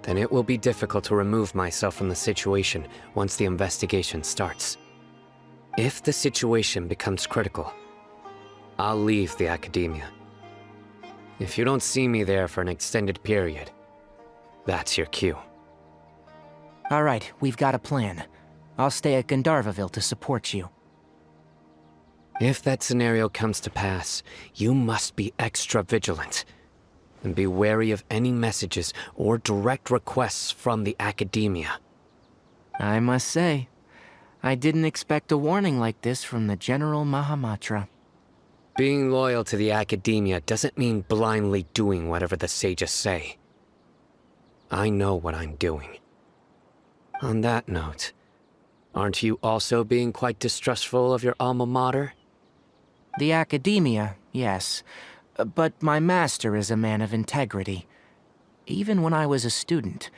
then it will be difficult to remove myself from the situation once the investigation starts. If the situation becomes critical, I'll leave the academia. If you don't see me there for an extended period, that's your cue. All right, we've got a plan. I'll stay at Gandharvaville to support you. If that scenario comes to pass, you must be extra vigilant. And be wary of any messages or direct requests from the academia. I must say, I didn't expect a warning like this from the General Mahamatra. Being loyal to the academia doesn't mean blindly doing whatever the sages say. I know what I'm doing. On that note, aren't you also being quite distrustful of your alma mater? The academia, yes. But my master is a man of integrity. Even when I was a student,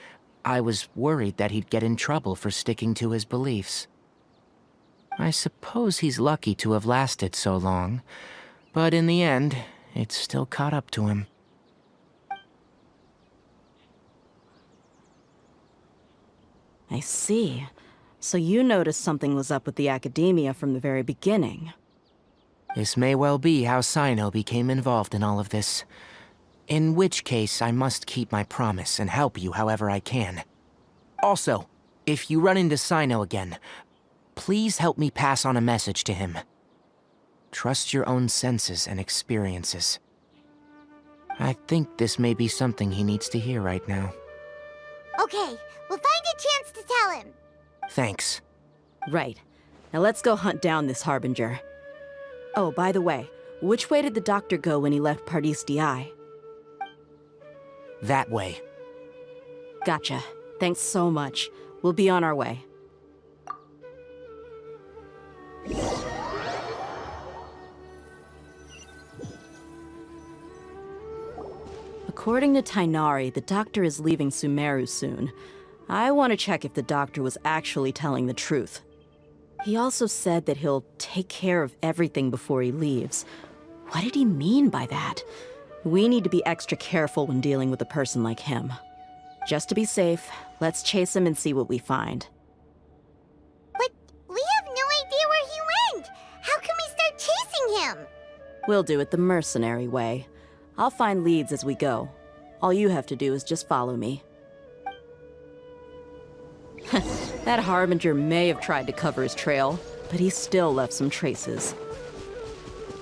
I was worried that he'd get in trouble for sticking to his beliefs. I suppose he's lucky to have lasted so long, but in the end, it still caught up to him. I see. So you noticed something was up with the academia from the very beginning. This may well be how Sino became involved in all of this. In which case, I must keep my promise and help you however I can. Also, if you run into Sino again, please help me pass on a message to him. Trust your own senses and experiences. I think this may be something he needs to hear right now. Okay, we'll find a chance to tell him. Thanks. Right. Now let's go hunt down this Harbinger. Oh, by the way, which way did the doctor go when he left Pardis DI? That way. Gotcha. Thanks so much. We'll be on our way. According to Tighnari, the doctor is leaving Sumeru soon. I want to check if the doctor was actually telling the truth. He also said that he'll take care of everything before he leaves. What did he mean by that? We need to be extra careful when dealing with a person like him. Just to be safe, let's chase him and see what we find. But we have no idea where he went! How can we start chasing him? We'll do it the mercenary way. I'll find leads as we go. All you have to do is just follow me. That Harbinger may have tried to cover his trail, but he still left some traces.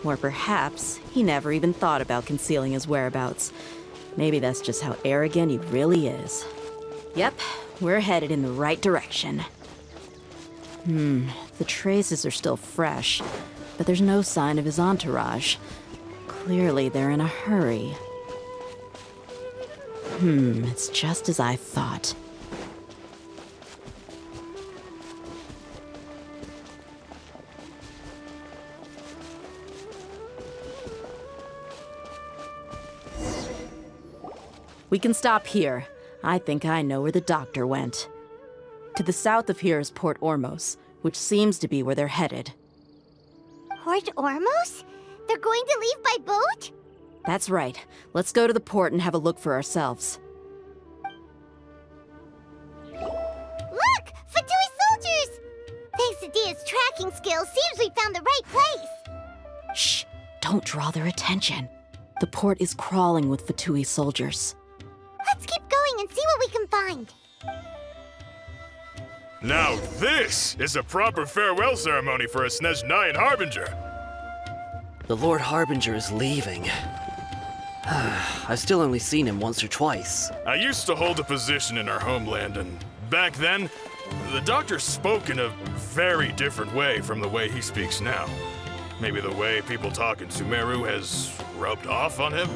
Or perhaps he never even thought about concealing his whereabouts. Maybe that's just how arrogant he really is. Yep, we're headed in the right direction. The traces are still fresh, but there's no sign of his entourage. Clearly they're in a hurry. It's just as I thought. We can stop here. I think I know where the doctor went. To the south of here is Port Ormos, which seems to be where they're headed. Port Ormos? They're going to leave by boat? That's right. Let's go to the port and have a look for ourselves. Look! Fatui soldiers! Thanks to Dia's tracking skills, seems we found the right place. Shh! Don't draw their attention. The port is crawling with Fatui soldiers. Let's keep going and see what we can find. Now this is a proper farewell ceremony for a Snezhnayan Harbinger. The Lord Harbinger is leaving. I've still only seen him once or twice. I used to hold a position in our homeland, and back then, the doctor spoke in a very different way from the way he speaks now. Maybe the way people talk in Sumeru has rubbed off on him?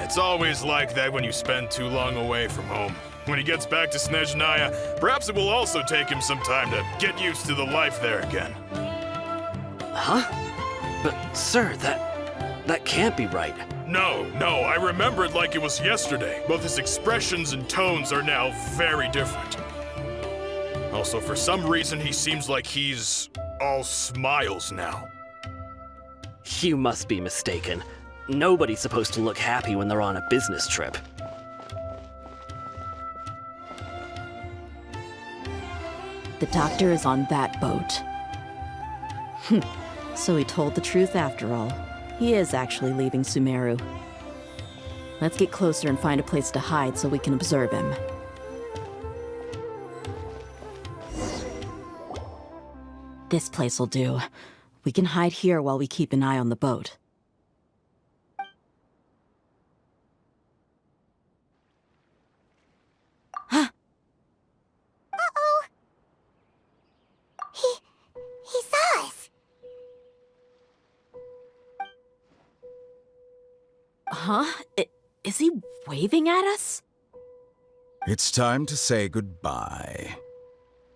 It's always like that when you spend too long away from home. When he gets back to Snezhnaya, perhaps it will also take him some time to get used to the life there again. Huh? But, sir, that can't be right. No, I remember it like it was yesterday. Both his expressions and tones are now very different. Also, for some reason, he seems like he's all smiles now. You must be mistaken. Nobody's supposed to look happy when they're on a business trip. The doctor is on that boat. So he told the truth after all. He is actually leaving Sumeru. Let's get closer and find a place to hide so we can observe him. This place will do. We can hide here while we keep an eye on the boat. Uh-oh. He saw us. Huh? Is he waving at us? It's time to say goodbye.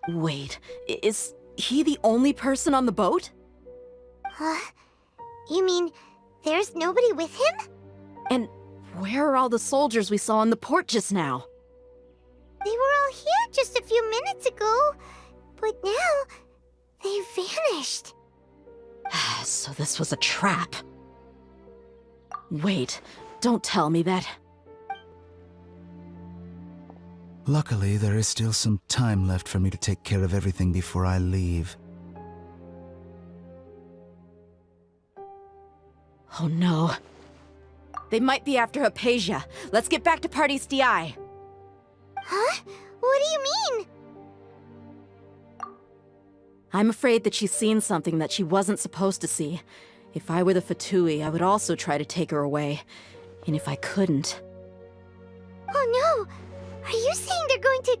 Wait, is he the only person on the boat? You mean there's nobody with him? And where are all the soldiers we saw in the port just now? They were all here just a few minutes ago, but now they vanished. So this was a trap. Wait, don't tell me that. Luckily, there is still some time left for me to take care of everything before I leave. Oh no. They might be after Hypatia. Let's get back to Party's DI. Huh? What do you mean? I'm afraid that she's seen something that she wasn't supposed to see. If I were the Fatui, I would also try to take her away. And if I couldn't... Oh no! Are you saying they're going to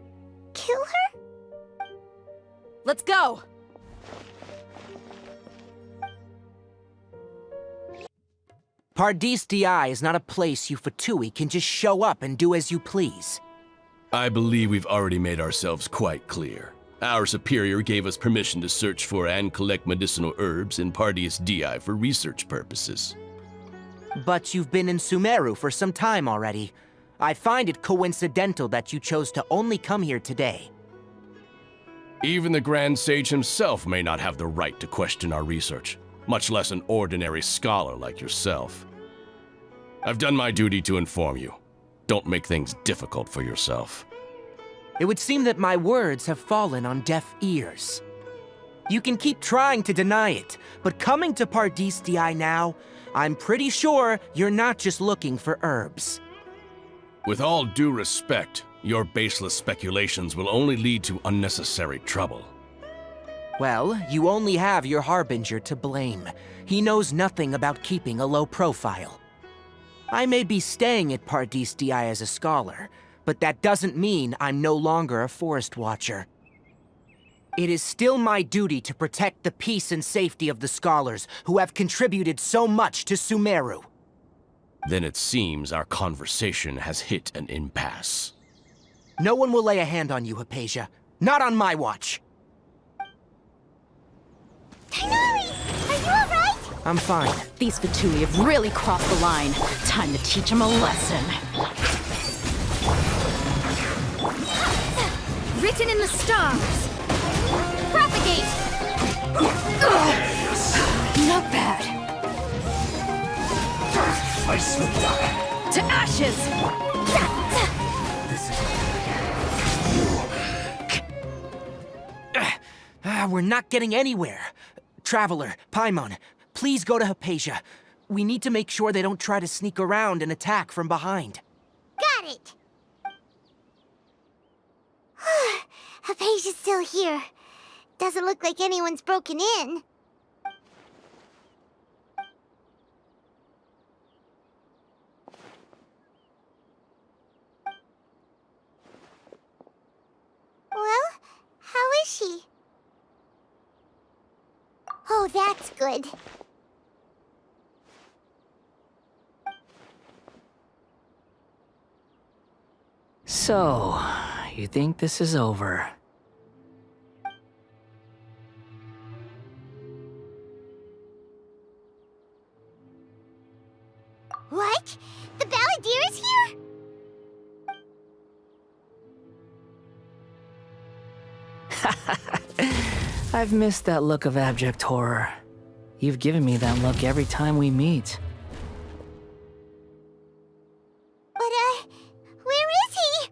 kill her? Let's go! Pardis DI is not a place you Fatui can just show up and do as you please. I believe we've already made ourselves quite clear. Our superior gave us permission to search for and collect medicinal herbs in Pardis DI for research purposes. But you've been in Sumeru for some time already. I find it coincidental that you chose to only come here today. Even the Grand Sage himself may not have the right to question our research, much less an ordinary scholar like yourself. I've done my duty to inform you. Don't make things difficult for yourself. It would seem that my words have fallen on deaf ears. You can keep trying to deny it, but coming to Pardis Di now, I'm pretty sure you're not just looking for herbs. With all due respect, your baseless speculations will only lead to unnecessary trouble. Well, you only have your Harbinger to blame. He knows nothing about keeping a low profile. I may be staying at Pardis Di as a scholar, but that doesn't mean I'm no longer a forest watcher. It is still my duty to protect the peace and safety of the scholars who have contributed so much to Sumeru. Then it seems our conversation has hit an impasse. No one will lay a hand on you, Hypatia. Not on my watch. Tighnari! Are you alright? I'm fine. These Fatui have really crossed the line. Time to teach them a lesson. Written in the stars. Propagate! Not bad. To ashes! We're not getting anywhere. Traveler, Paimon, please go to Hypatia. We need to make sure they don't try to sneak around and attack from behind. Got it! Hypatia's still here. Doesn't look like anyone's broken in. Well, how is she? Oh, that's good. So, you think this is over? What? The Balladeer is here? I've missed that look of abject horror. You've given me that look every time we meet. But, where is he?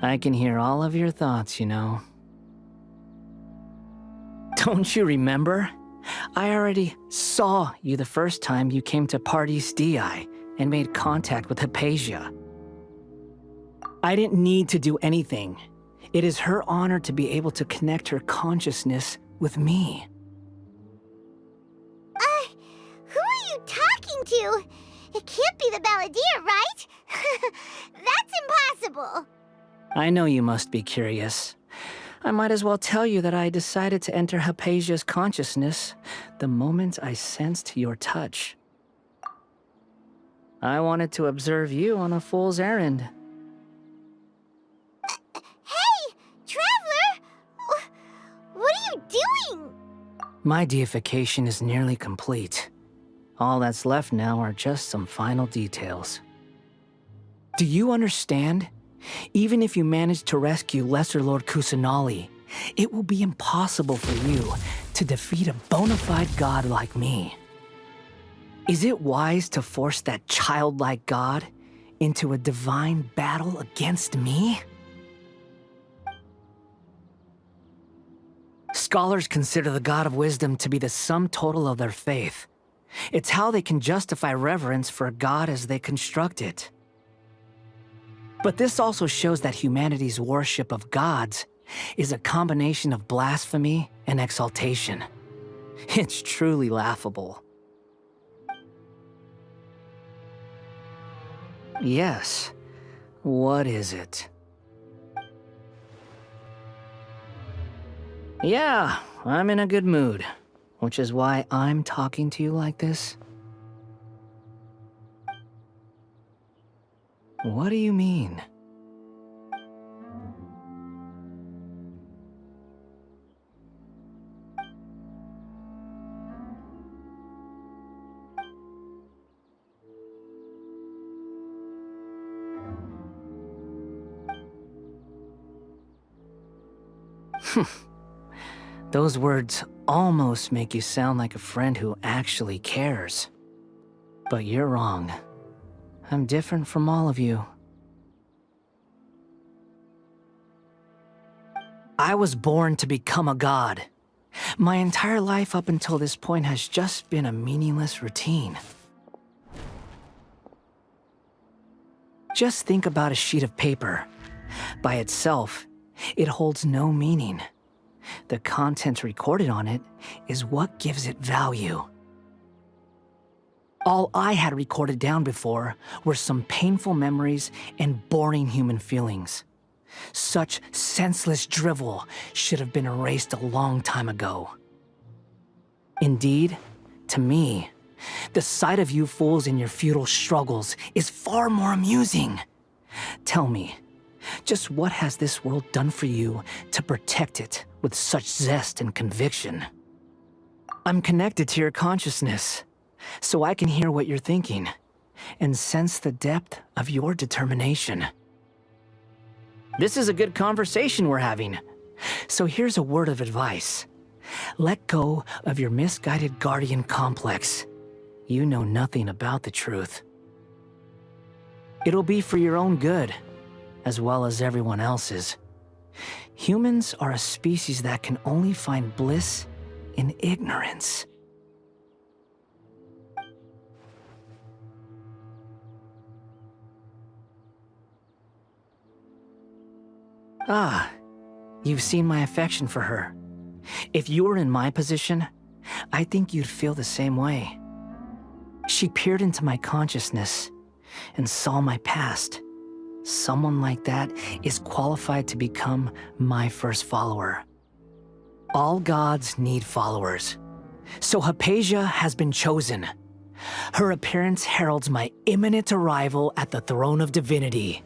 I can hear all of your thoughts, you know. Don't you remember? I already saw you the first time you came to Pardis Di and made contact with Hypatia. I didn't need to do anything. It is her honor to be able to connect her consciousness with me. Who are you talking to? It can't be the Balladeer, right? That's impossible. I know you must be curious. I might as well tell you that I decided to enter Hypatia's consciousness the moment I sensed your touch. I wanted to observe you on a fool's errand. Hey, Traveler! What are you doing? My deification is nearly complete. All that's left now are just some final details. Do you understand? Even if you manage to rescue Lesser Lord Kusanali, it will be impossible for you to defeat a bona fide god like me. Is it wise to force that childlike god into a divine battle against me? Scholars consider the god of wisdom to be the sum total of their faith. It's how they can justify reverence for a god as they construct it. But this also shows that humanity's worship of gods is a combination of blasphemy and exaltation. It's truly laughable. Yes. What is it? Yeah, I'm in a good mood, which is why I'm talking to you like this. What do you mean? Those words almost make you sound like a friend who actually cares. But you're wrong. I'm different from all of you. I was born to become a god. My entire life up until this point has just been a meaningless routine. Just think about a sheet of paper. By itself, it holds no meaning. The content recorded on it is what gives it value. All I had recorded down before were some painful memories and boring human feelings. Such senseless drivel should have been erased a long time ago. Indeed, to me, the sight of you fools in your futile struggles is far more amusing. Tell me, just what has this world done for you to protect it with such zest and conviction? I'm connected to your consciousness, so I can hear what you're thinking and sense the depth of your determination. This is a good conversation we're having. So here's a word of advice. Let go of your misguided guardian complex. You know nothing about the truth. It'll be for your own good, as well as everyone else's. Humans are a species that can only find bliss in ignorance. Ah, you've seen my affection for her. If you were in my position, I think you'd feel the same way. She peered into my consciousness and saw my past. Someone like that is qualified to become my first follower. All gods need followers. So Hypatia has been chosen. Her appearance heralds my imminent arrival at the throne of divinity,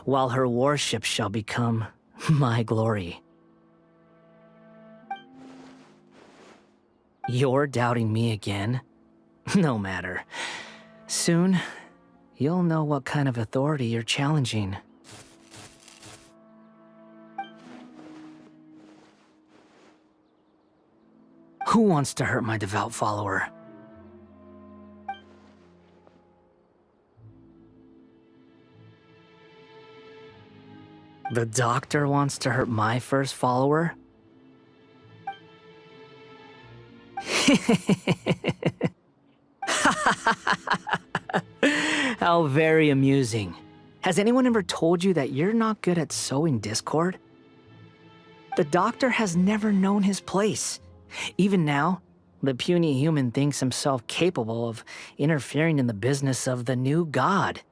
while her worship shall become my glory. You're doubting me again? No matter. Soon, you'll know what kind of authority you're challenging. Who wants to hurt my devout follower? The doctor wants to hurt my first follower? How very amusing. Has anyone ever told you that you're not good at sowing discord? The doctor has never known his place. Even now, the puny human thinks himself capable of interfering in the business of the new god.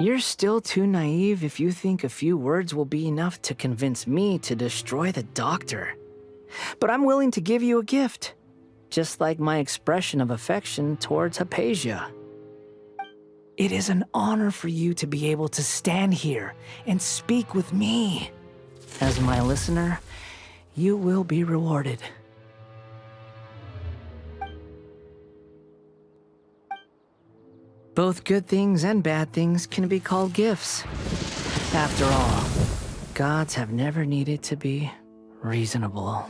You're still too naive if you think a few words will be enough to convince me to destroy the doctor. But I'm willing to give you a gift, just like my expression of affection towards Hypatia. It is an honor for you to be able to stand here and speak with me. As my listener, you will be rewarded. Both good things and bad things can be called gifts. After all, gods have never needed to be reasonable.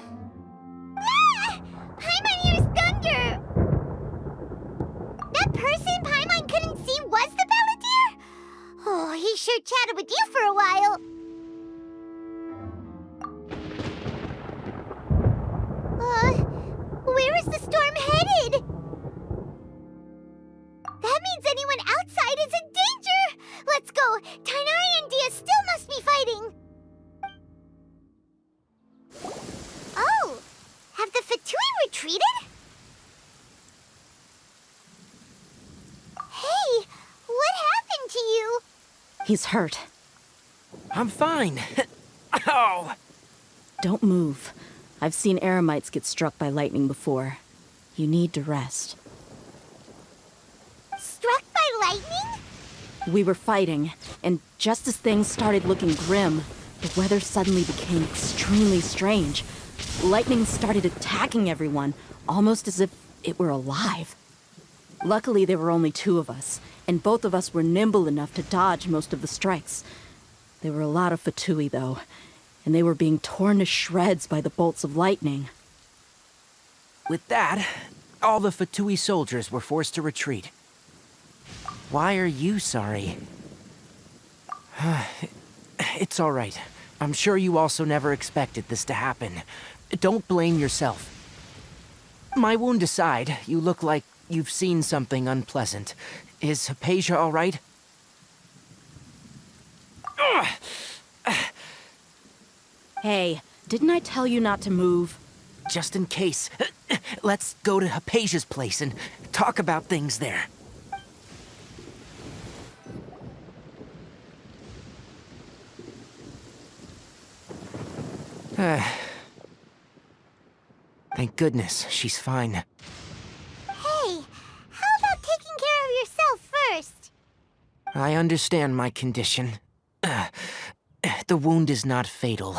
Ah! Paimon hears thunder! That person Paimon couldn't see was the Balladeer? Oh, he sure chatted with you for a while. Where is the storm headed? That means anyone outside is in danger! Let's go! Tighnari and Dia still must be fighting! Oh! Have the Fatui retreated? Hey! What happened to you? He's hurt. I'm fine. Ow! Don't move. I've seen eremites get struck by lightning before. You need to rest. Struck by lightning? We were fighting, and just as things started looking grim, the weather suddenly became extremely strange. Lightning started attacking everyone, almost as if it were alive. Luckily, there were only two of us, and both of us were nimble enough to dodge most of the strikes. There were a lot of Fatui, though, and they were being torn to shreds by the bolts of lightning. With that, all the Fatui soldiers were forced to retreat. Why are you sorry? It's all right. I'm sure you also never expected this to happen. Don't blame yourself. My wound aside, you look like you've seen something unpleasant. Is Hypatia all right? Hey, didn't I tell you not to move? Just in case. Let's go to Hypatia's place and talk about things there. Thank goodness, she's fine. Hey, how about taking care of yourself first? I understand my condition. The wound is not fatal.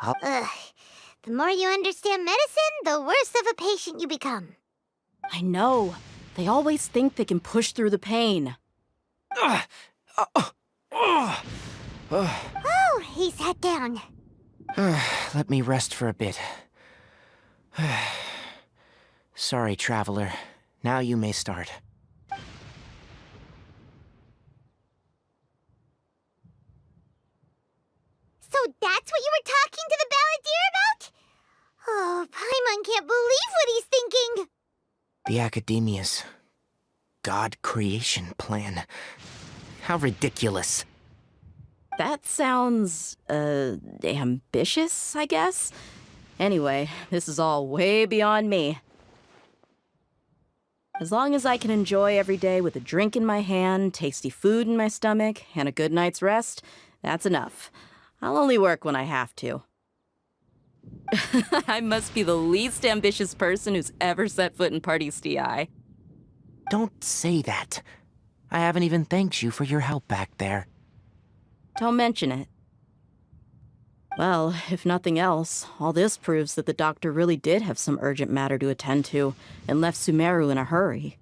Ugh. The more you understand medicine, the worse of a patient you become. I know. They always think they can push through the pain. Oh, he sat down. Let me rest for a bit. Sorry, traveler. Now you may start. So that's what you were talking to the balladeer about? Oh, Paimon can't believe what he's thinking. The Academia's God creation plan. How ridiculous. That sounds, ambitious, I guess? Anyway, this is all way beyond me. As long as I can enjoy every day with a drink in my hand, tasty food in my stomach, and a good night's rest, that's enough. I'll only work when I have to. I must be the least ambitious person who's ever set foot in Party's DI. Don't say that. I haven't even thanked you for your help back there. Don't mention it. Well, if nothing else, all this proves that the doctor really did have some urgent matter to attend to and left Sumeru in a hurry.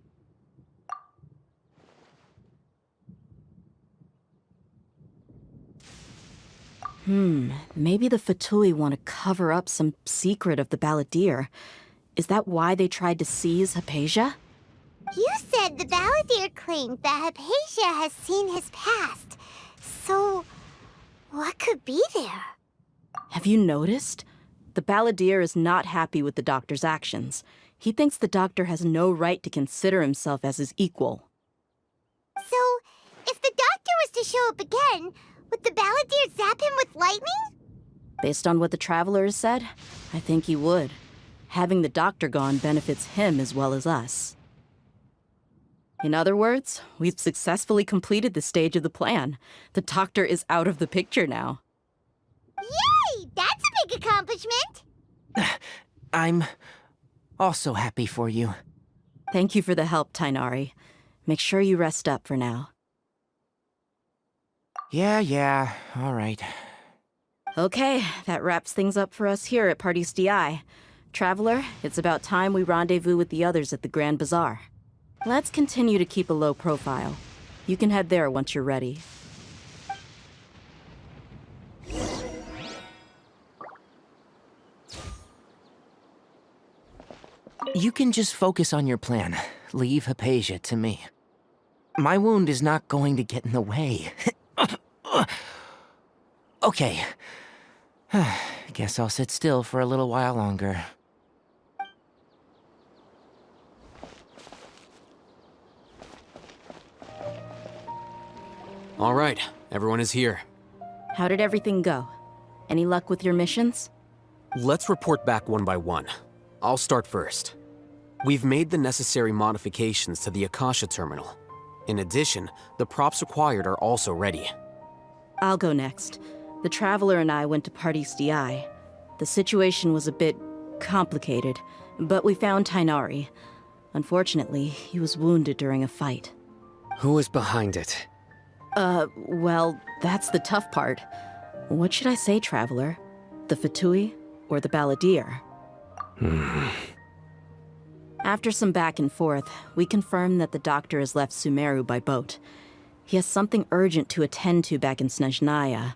Maybe the Fatui want to cover up some secret of the balladeer. Is that why they tried to seize Hypatia? You said the balladeer claimed that Hypatia has seen his past. So, what could be there? Have you noticed? The balladeer is not happy with the doctor's actions. He thinks the doctor has no right to consider himself as his equal. So, if the doctor was to show up again, would the balladeer zap him with lightning? Based on what the traveler has said, I think he would. Having the doctor gone benefits him as well as us. In other words, we've successfully completed this stage of the plan. The doctor is out of the picture now. Yay! That's a big accomplishment! I'm also happy for you. Thank you for the help, Tighnari. Make sure you rest up for now. Yeah, all right. Okay, that wraps things up for us here at Party's DI. Traveler, it's about time we rendezvous with the others at the Grand Bazaar. Let's continue to keep a low profile. You can head there once you're ready. You can just focus on your plan. Leave Hypatia to me. My wound is not going to get in the way. Okay. Guess I'll sit still for a little while longer. All right, everyone is here. How did everything go? Any luck with your missions? Let's report back one by one. I'll start first. We've made the necessary modifications to the Akasha terminal. In addition, the props required are also ready. I'll go next. The Traveler and I went to Party's DI. The situation was a bit complicated, but we found Tighnari. Unfortunately, he was wounded during a fight. Who was behind it? Well, that's the tough part. What should I say, Traveler? The Fatui or the balladeer? After some back and forth, we confirmed that the doctor has left Sumeru by boat. He has something urgent to attend to back in Snezhnaya.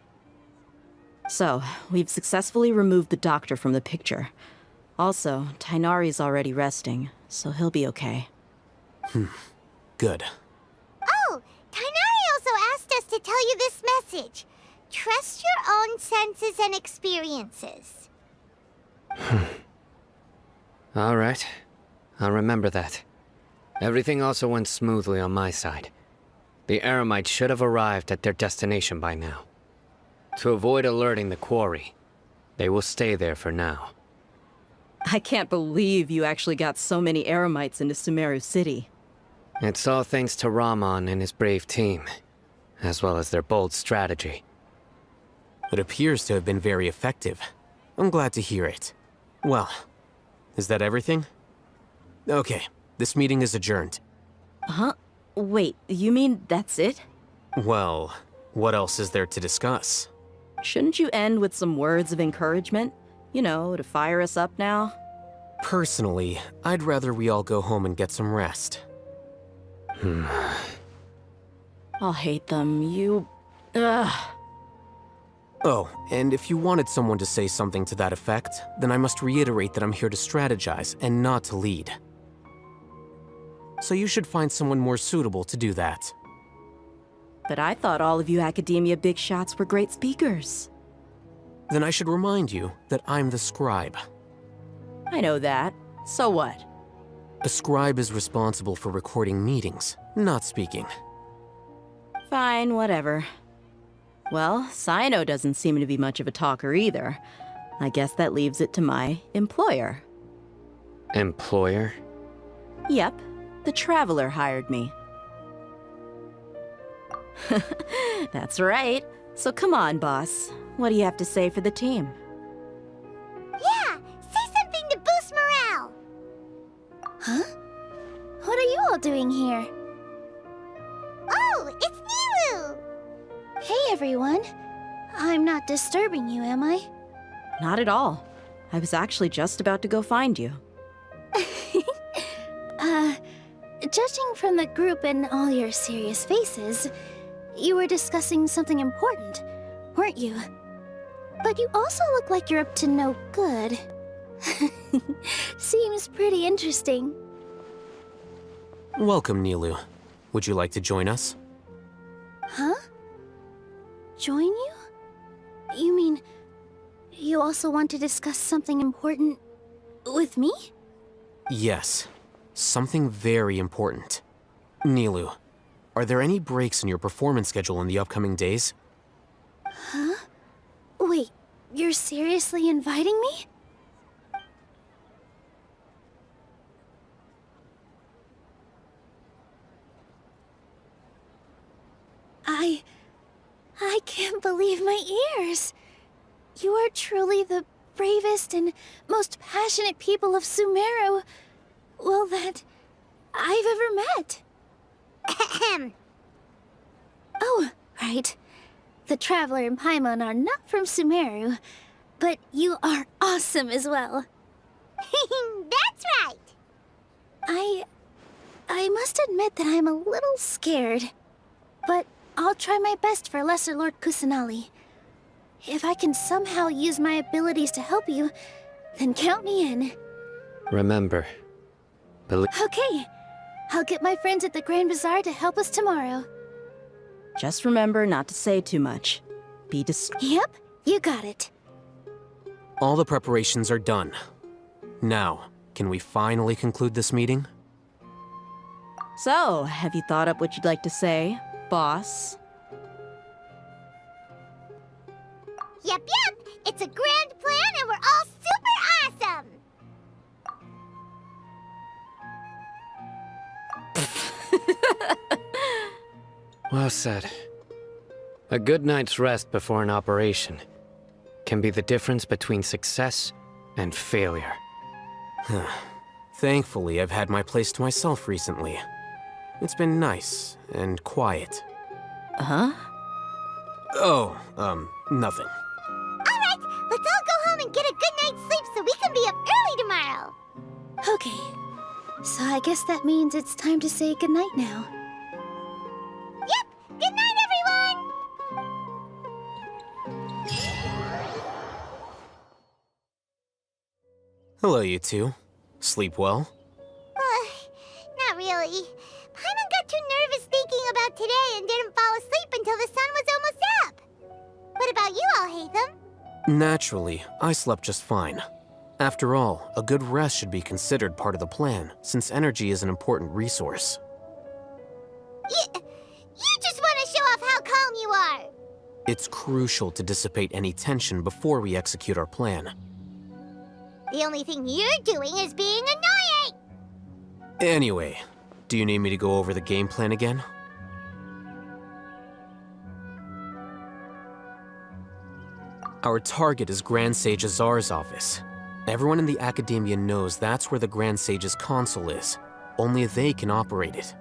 So, we've successfully removed the doctor from the picture. Also, Tighnari's already resting, so he'll be okay. Good. Oh, Tighnari also asked us to tell you this message. Trust your own senses and experiences. All right. I'll remember that. Everything also went smoothly on my side. The Eremites should have arrived at their destination by now. To avoid alerting the quarry, they will stay there for now. I can't believe you actually got so many Eremites into Sumeru City. It's all thanks to Rahman and his brave team, as well as their bold strategy. It appears to have been very effective. I'm glad to hear it. Well, is that everything? Okay, this meeting is adjourned. Huh? Wait, you mean that's it? Well, what else is there to discuss? Shouldn't you end with some words of encouragement? You know, to fire us up now? Personally, I'd rather we all go home and get some rest. I'll hate them, you... Ugh. Oh, and if you wanted someone to say something to that effect, then I must reiterate that I'm here to strategize and not to lead. So you should find someone more suitable to do that. But I thought all of you academia big shots were great speakers. Then I should remind you that I'm the scribe. I know that. So what? A scribe is responsible for recording meetings, not speaking. Fine, whatever. Well, Sino doesn't seem to be much of a talker either. I guess that leaves it to my employer. Employer? Yep, the Traveler hired me. That's right. So come on, boss. What do you have to say for the team? Yeah, say something to boost morale. Huh? What are you all doing here? Oh, it's Nilu! Hey, everyone. I'm not disturbing you, am I? Not at all. I was actually just about to go find you. Judging from the group and all your serious faces, you were discussing something important, weren't you? But you also look like you're up to no good. Seems pretty interesting. Welcome, Nilu. Would you like to join us? Huh? Join you? You mean, you also want to discuss something important with me? Yes. Something very important. Nilu, are there any breaks in your performance schedule in the upcoming days? Huh? Wait, you're seriously inviting me? I can't believe my ears. You are truly the bravest and most passionate people of Sumeru, well, that I've ever met. Ahem. Oh, right. The Traveler and Paimon are not from Sumeru, but you are awesome as well. That's right. I must admit that I'm a little scared, but I'll try my best for Lesser Lord Kusanali. If I can somehow use my abilities to help you, then count me in. Remember, Okay, I'll get my friends at the Grand Bazaar to help us tomorrow. Just remember not to say too much. Be discreet. Yep, you got it. All the preparations are done. Now, can we finally conclude this meeting? So, have you thought up what you'd like to say, boss? Yep, it's a grand plan and we're all super awesome! Well said. A good night's rest before an operation can be the difference between success and failure. Thankfully, I've had my place to myself recently. It's been nice and quiet. Huh? Oh, nothing. Alright, let's all go home and get a good night's sleep so we can be up early tomorrow. Okay, so I guess that means it's time to say goodnight now. Yep, good night, everyone! Hello, you two. Sleep well? Not really. Paimon got too nervous thinking about today and didn't fall asleep until the sun was almost up. What about you, Alhaitham? Naturally, I slept just fine. After all, a good rest should be considered part of the plan, since energy is an important resource. You just want to show off how calm you are. It's crucial to dissipate any tension before we execute our plan. The only thing you're doing is being annoying. Anyway, do you need me to go over the game plan again? Our target is Grand Sage Azar's office. Everyone in the Academia knows that's where the Grand Sage's console is. Only they can operate it.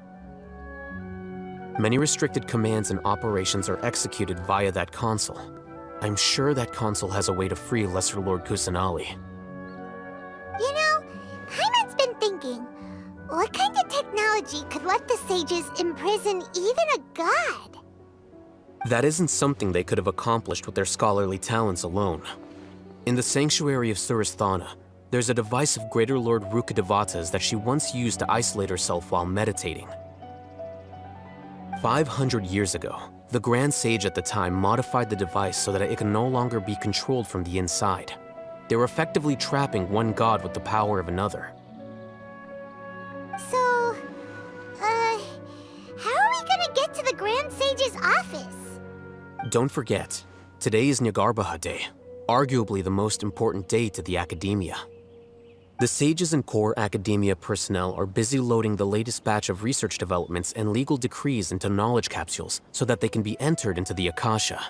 Many restricted commands and operations are executed via that console. I'm sure that console has a way to free Lesser Lord Kusanali. You know, Paimon's been thinking, what kind of technology could let the sages imprison even a god? That isn't something they could have accomplished with their scholarly talents alone. In the Sanctuary of Surasthana, there's a device of Greater Lord Rukkhadevata's that she once used to isolate herself while meditating. 500 years ago, the Grand Sage at the time modified the device so that it can no longer be controlled from the inside. They were effectively trapping one god with the power of another. So, how are we gonna get to the Grand Sage's office? Don't forget, today is Nyagarbha Day, arguably the most important day to the Academia. The sages and core Academia personnel are busy loading the latest batch of research developments and legal decrees into knowledge capsules so that they can be entered into the Akasha.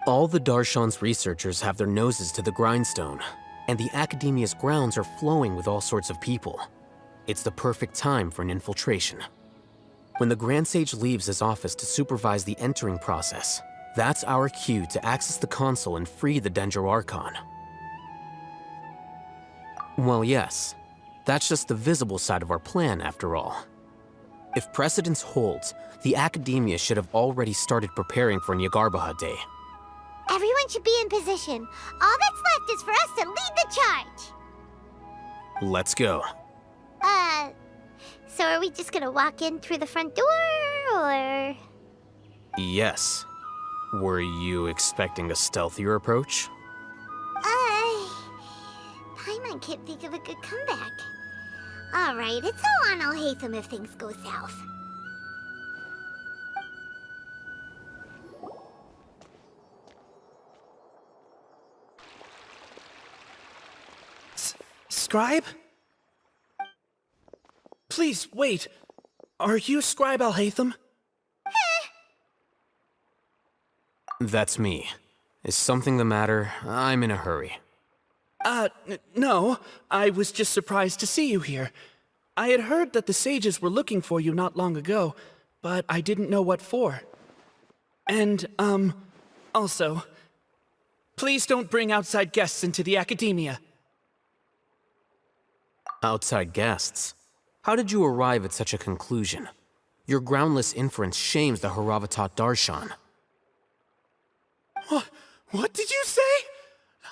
All the Darshan's researchers have their noses to the grindstone, and the Academia's grounds are flowing with all sorts of people. It's the perfect time for an infiltration. When the Grand Sage leaves his office to supervise the entering process, that's our cue to access the console and free the Dendro Archon. Well, yes, that's just the visible side of our plan, after all. If precedence holds, the Academia should have already started preparing for Nyagarbha Day. Everyone should be in position. All that's left is for us to lead the charge. Let's go. So are we just gonna walk in through the front door, or...? Yes. Were you expecting a stealthier approach? Paimon can't think of a good comeback. Alright, it's all on Alhaitham if things go south. Scribe? Please, wait. Are you Scribe Alhaitham? That's me. Is something the matter? I'm in a hurry. No. I was just surprised to see you here. I had heard that the sages were looking for you not long ago, but I didn't know what for. And, also, please don't bring outside guests into the Academia. Outside guests? How did you arrive at such a conclusion? Your groundless inference shames the Haravatat Darshan. What did you say?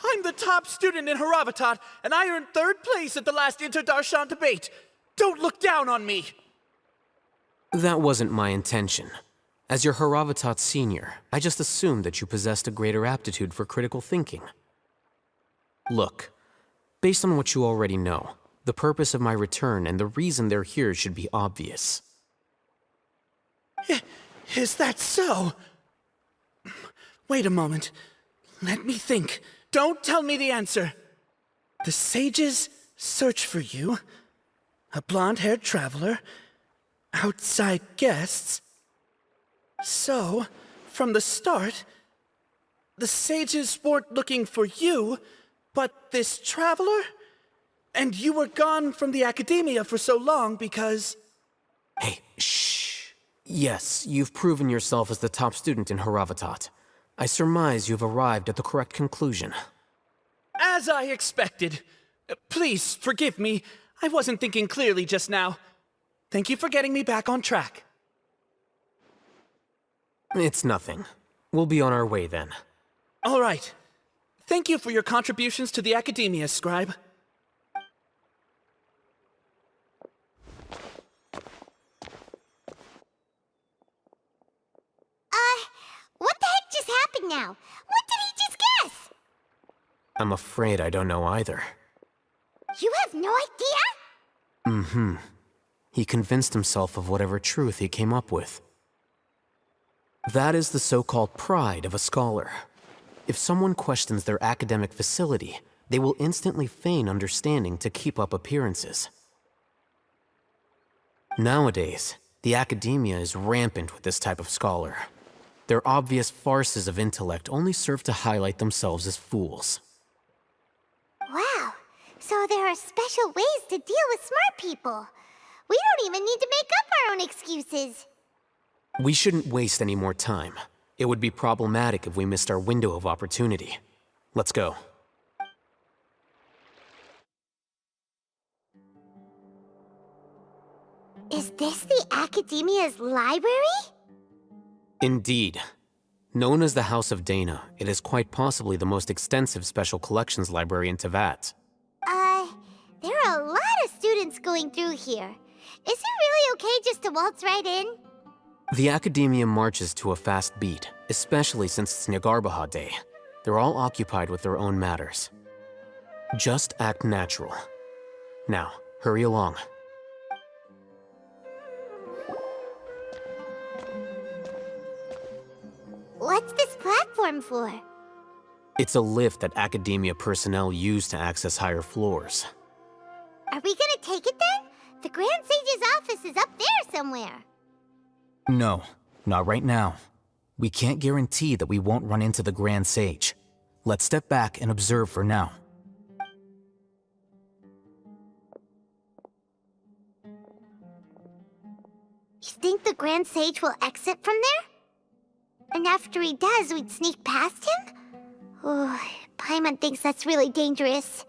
I'm the top student in Haravatat, and I earned 3rd place at the last Inter-Darshan debate. Don't look down on me! That wasn't my intention. As your Haravatat senior, I just assumed that you possessed a greater aptitude for critical thinking. Look, based on what you already know, the purpose of my return and the reason they're here should be obvious. Is that so? Wait a moment. Let me think. Don't tell me the answer. The sages search for you. A blonde-haired traveler. Outside guests. So, from the start, the sages weren't looking for you, but this traveler? And you were gone from the Academia for so long because... Hey, shh. Yes, you've proven yourself as the top student in Haravatat. I surmise you've arrived at the correct conclusion. As I expected. Please, forgive me. I wasn't thinking clearly just now. Thank you for getting me back on track. It's nothing. We'll be on our way then. All right. Thank you for your contributions to the Academia, Scribe. I'm afraid I don't know either. You have no idea? Mm-hmm. He convinced himself of whatever truth he came up with. That is the so-called pride of a scholar. If someone questions their academic facility, they will instantly feign understanding to keep up appearances. Nowadays, the academia is rampant with this type of scholar. Their obvious farces of intellect only serve to highlight themselves as fools. Wow, so there are special ways to deal with smart people. We don't even need to make up our own excuses. We shouldn't waste any more time. It would be problematic if we missed our window of opportunity. Let's go. Is this the Academia's library? Indeed. Known as the House of Dana, it is quite possibly the most extensive special collections library in Teyvat. There are a lot of students going through here. Is it really okay just to waltz right in? The Academia marches to a fast beat, especially since it's Nyargarbaha Day. They're all occupied with their own matters. Just act natural. Now, hurry along. What's this platform for? It's a lift that Academia personnel use to access higher floors. Are we gonna take it then? The Grand Sage's office is up there somewhere. No, not right now. We can't guarantee that we won't run into the Grand Sage. Let's step back and observe for now. You think the Grand Sage will exit from there? And after he does, we'd sneak past him? Oh, Paimon thinks that's really dangerous.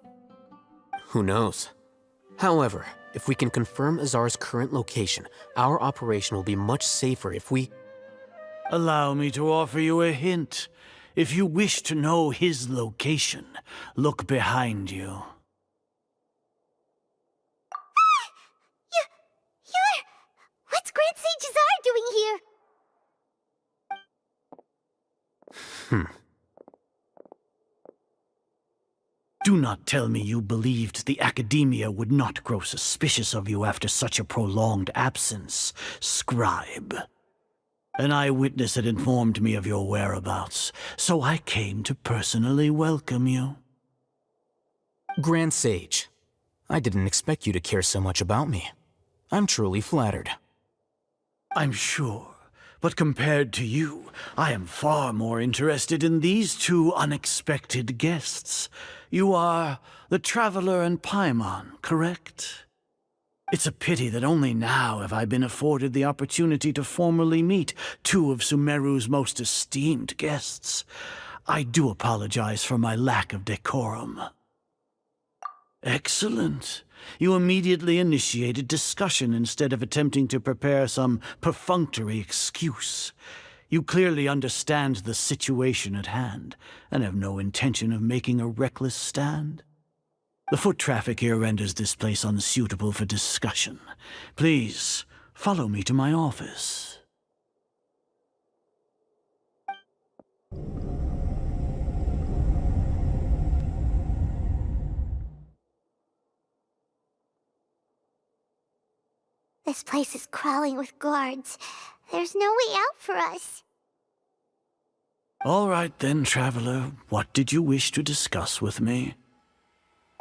Who knows? However, if we can confirm Azar's current location, our operation will be much safer if we... Allow me to offer you a hint. If you wish to know his location, look behind you. You're... What's Grand Sage Azar doing here? Do not tell me you believed the Academia would not grow suspicious of you after such a prolonged absence, scribe. An eyewitness had informed me of your whereabouts, so I came to personally welcome you. Grand Sage, I didn't expect you to care so much about me. I'm truly flattered. I'm sure. But compared to you, I am far more interested in these two unexpected guests. You are the Traveler and Paimon, correct? It's a pity that only now have I been afforded the opportunity to formally meet two of Sumeru's most esteemed guests. I do apologize for my lack of decorum. Excellent. You immediately initiated discussion instead of attempting to prepare some perfunctory excuse. You clearly understand the situation at hand, and have no intention of making a reckless stand. The foot traffic here renders this place unsuitable for discussion. Please, follow me to my office. This place is crawling with guards. There's no way out for us. All right then, Traveler. What did you wish to discuss with me?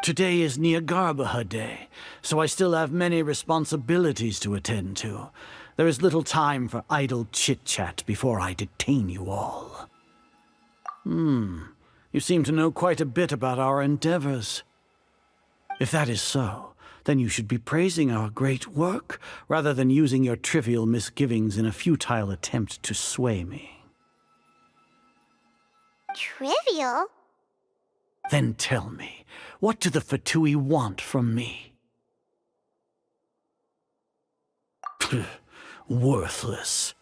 Today is Nyargarbaha Day, so I still have many responsibilities to attend to. There is little time for idle chit-chat before I detain you all. You seem to know quite a bit about our endeavors. If that is so, then you should be praising our great work, rather than using your trivial misgivings in a futile attempt to sway me. Trivial? Then tell me, what do the Fatui want from me? Worthless.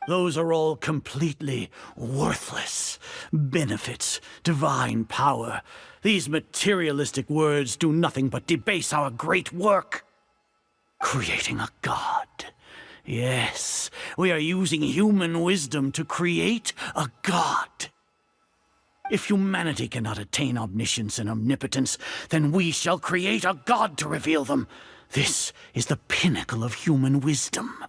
Those are all completely worthless. Benefits, divine power. These materialistic words do nothing but debase our great work. Creating a god. Yes, we are using human wisdom to create a god. If humanity cannot attain omniscience and omnipotence, then we shall create a god to reveal them. This is the pinnacle of human wisdom.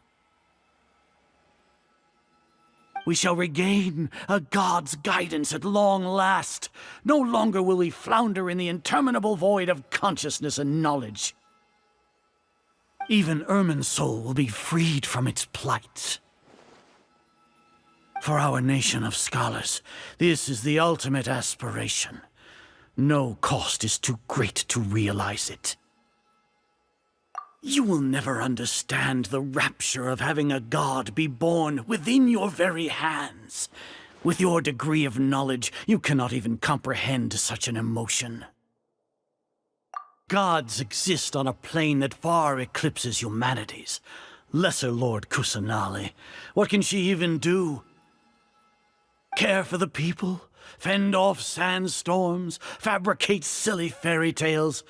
We shall regain a god's guidance at long last. No longer will we flounder in the interminable void of consciousness and knowledge. Even Ermin's soul will be freed from its plight. For our nation of scholars, this is the ultimate aspiration. No cost is too great to realize it. You will never understand the rapture of having a god be born within your very hands. With your degree of knowledge, you cannot even comprehend such an emotion. Gods exist on a plane that far eclipses humanity's. Lesser Lord Kusanali, what can she even do? Care for the people? Fend off sandstorms? Fabricate silly fairy tales?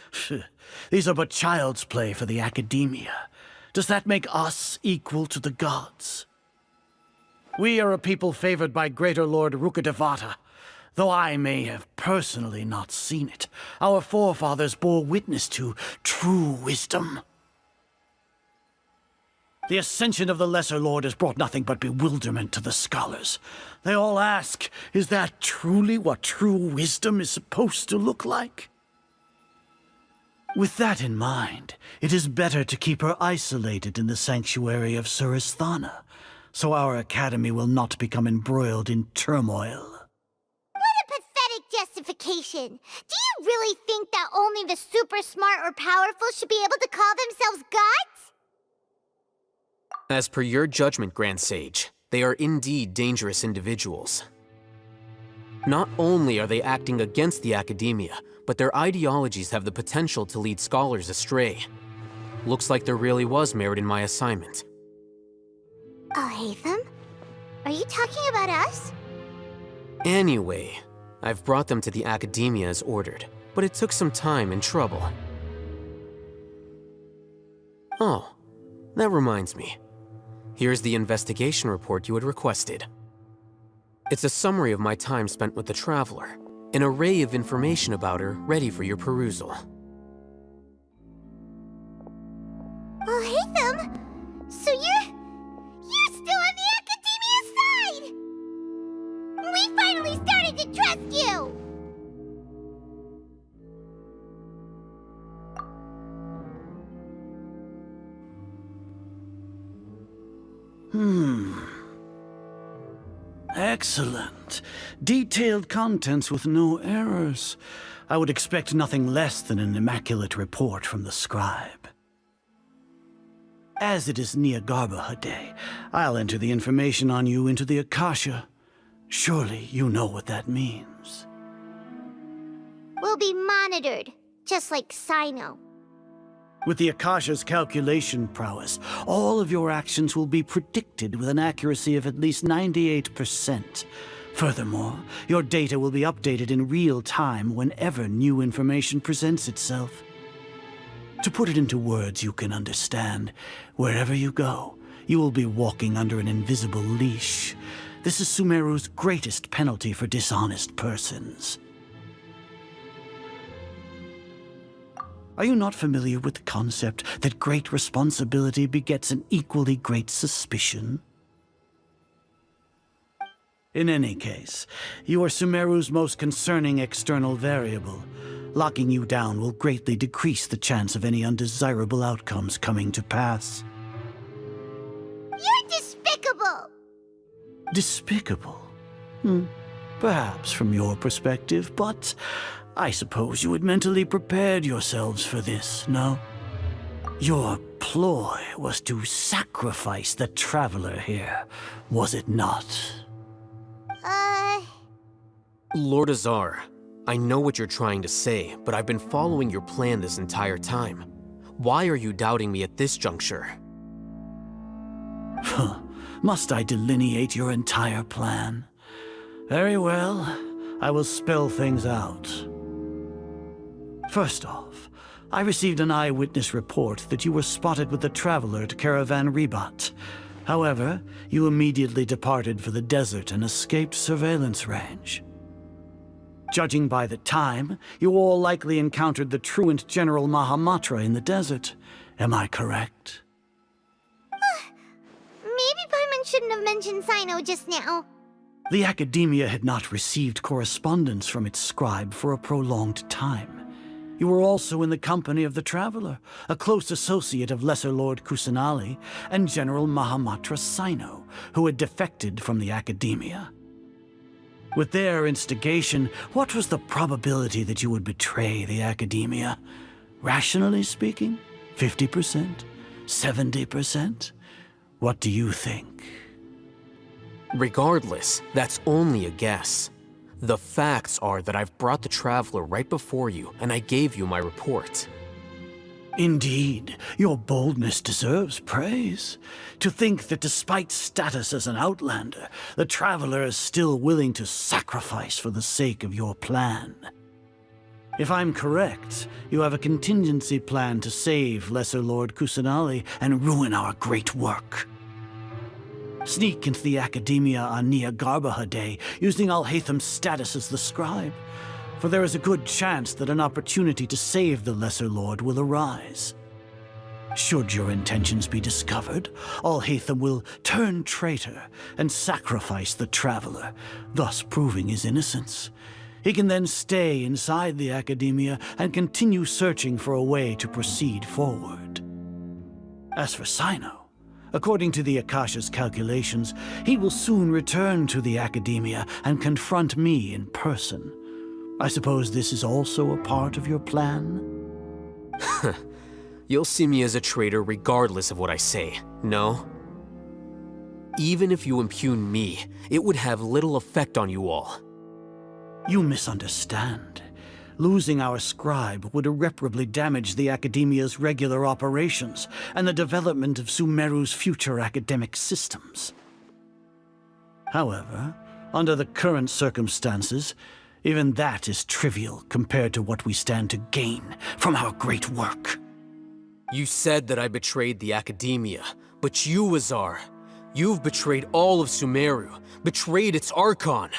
These are but child's play for the academia. Does that make us equal to the gods? We are a people favored by Greater Lord Rukadevata. Though I may have personally not seen it, our forefathers bore witness to true wisdom. The ascension of the Lesser Lord has brought nothing but bewilderment to the scholars. They all ask, is that truly what true wisdom is supposed to look like? With that in mind, it is better to keep her isolated in the sanctuary of Suristhana, so our academy will not become embroiled in turmoil. What a pathetic justification! Do you really think that only the super smart or powerful should be able to call themselves gods? As per your judgment, Grand Sage, they are indeed dangerous individuals. Not only are they acting against the academia, but their ideologies have the potential to lead scholars astray. Looks like there really was merit in my assignment. Alhaitham? Are you talking about us? Anyway, I've brought them to the academia as ordered, but it took some time and trouble. Oh, that reminds me. Here's the investigation report you had requested. It's a summary of my time spent with the Traveler, an array of information about her ready for your perusal. Alhaitham? So you're still on the academia side! We finally started to trust you! Excellent. Detailed contents with no errors. I would expect nothing less than an immaculate report from the scribe. As it is Niagarbaha Day, I'll enter the information on you into the Akasha. Surely you know what that means. We'll be monitored, just like Sino. With the Akasha's calculation prowess, all of your actions will be predicted with an accuracy of at least 98%. Furthermore, your data will be updated in real time whenever new information presents itself. To put it into words you can understand, wherever you go, you will be walking under an invisible leash. This is Sumeru's greatest penalty for dishonest persons. Are you not familiar with the concept that great responsibility begets an equally great suspicion? In any case, you are Sumeru's most concerning external variable. Locking you down will greatly decrease the chance of any undesirable outcomes coming to pass. You're despicable! Despicable? Perhaps from your perspective, but I suppose you had mentally prepared yourselves for this, no? Your ploy was to sacrifice the Traveler here, was it not? Lord Azar, I know what you're trying to say, but I've been following your plan this entire time. Why are you doubting me at this juncture? Must I delineate your entire plan? Very well, I will spell things out. First off, I received an eyewitness report that you were spotted with the Traveler at Caravan Ribat. However, you immediately departed for the desert and escaped surveillance range. Judging by the time, you all likely encountered the truant General Mahamatra in the desert. Am I correct? Maybe Paimon shouldn't have mentioned Sino just now. The Academia had not received correspondence from its scribe for a prolonged time. You were also in the company of the Traveler, a close associate of Lesser Lord Kusanali and General Mahamatra Sino, who had defected from the Academia. With their instigation, what was the probability that you would betray the Academia? Rationally speaking, 50%? 70%? What do you think? Regardless, that's only a guess. The facts are that I've brought the Traveler right before you, and I gave you my report. Indeed, your boldness deserves praise. To think that despite status as an outlander, the Traveler is still willing to sacrifice for the sake of your plan. If I'm correct, you have a contingency plan to save Lesser Lord Kusanali and ruin our great work. Sneak into the Academia on Nia Garbaha Day, using Alhaitham's status as the scribe, for there is a good chance that an opportunity to save the Lesser Lord will arise. Should your intentions be discovered, Alhaitham will turn traitor and sacrifice the Traveler, thus proving his innocence. He can then stay inside the Academia and continue searching for a way to proceed forward. As for Sino, according to the Akasha's calculations, he will soon return to the Academia and confront me in person. I suppose this is also a part of your plan? You'll see me as a traitor regardless of what I say, no? Even if you impugn me, it would have little effect on you all. You misunderstand. Losing our scribe would irreparably damage the Academia's regular operations and the development of Sumeru's future academic systems. However, under the current circumstances, even that is trivial compared to what we stand to gain from our great work. You said that I betrayed the Academia, but you, Azar, you've betrayed all of Sumeru, betrayed its Archon.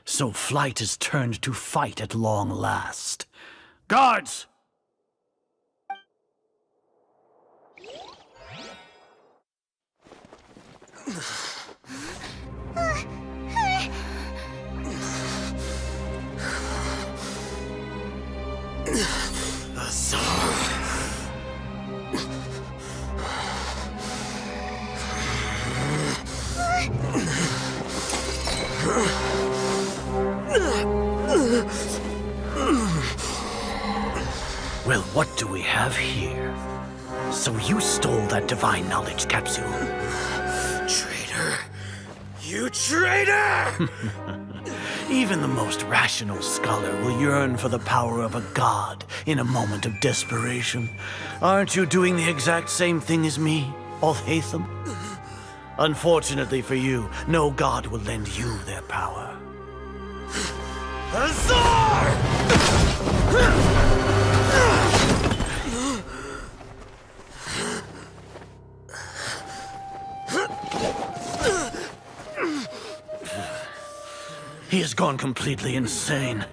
So flight has turned to fight at long last. Guards! Well, what do we have here? So you stole that divine knowledge capsule. Traitor! You traitor! Even the most rational scholar will yearn for the power of a god in a moment of desperation. Aren't you doing the exact same thing as me, Alhaitham? Unfortunately for you, no god will lend you their power. Azar! He has gone completely insane.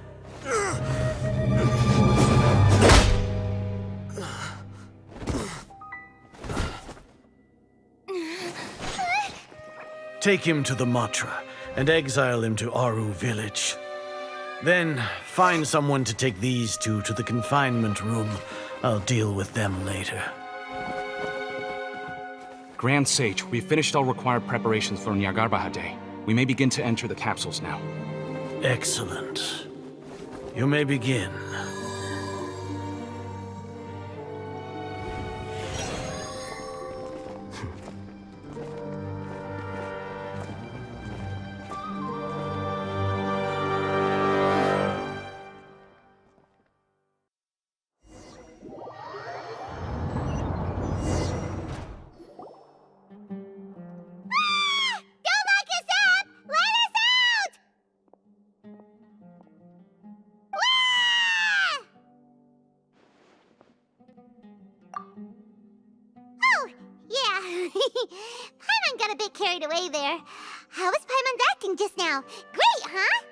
Take him to the Matra and exile him to Aru village. Then find someone to take these two to the confinement room. I'll deal with them later. Grand Sage, we've finished all required preparations for Nyagarbha Day. We may begin to enter the capsules now. Excellent. You may begin. Paimon got a bit carried away there. How was Paimon acting just now? Great, huh?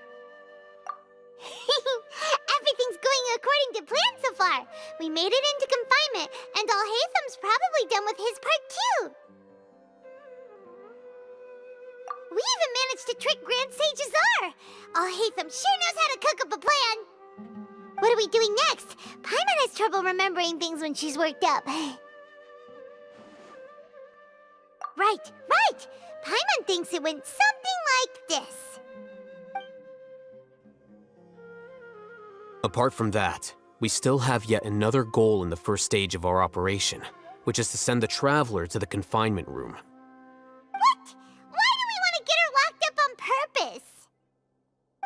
Everything's going according to plan so far. We made it into confinement, and Alhaitham's probably done with his part too. We even managed to trick Grand Sage Azar. Alhaitham sure knows how to cook up a plan. What are we doing next? Paimon has trouble remembering things when she's worked up. Right. Paimon thinks it went something like this. Apart from that, we still have yet another goal in the first stage of our operation, which is to send the Traveler to the confinement room. What? Why do we want to get her locked up on purpose?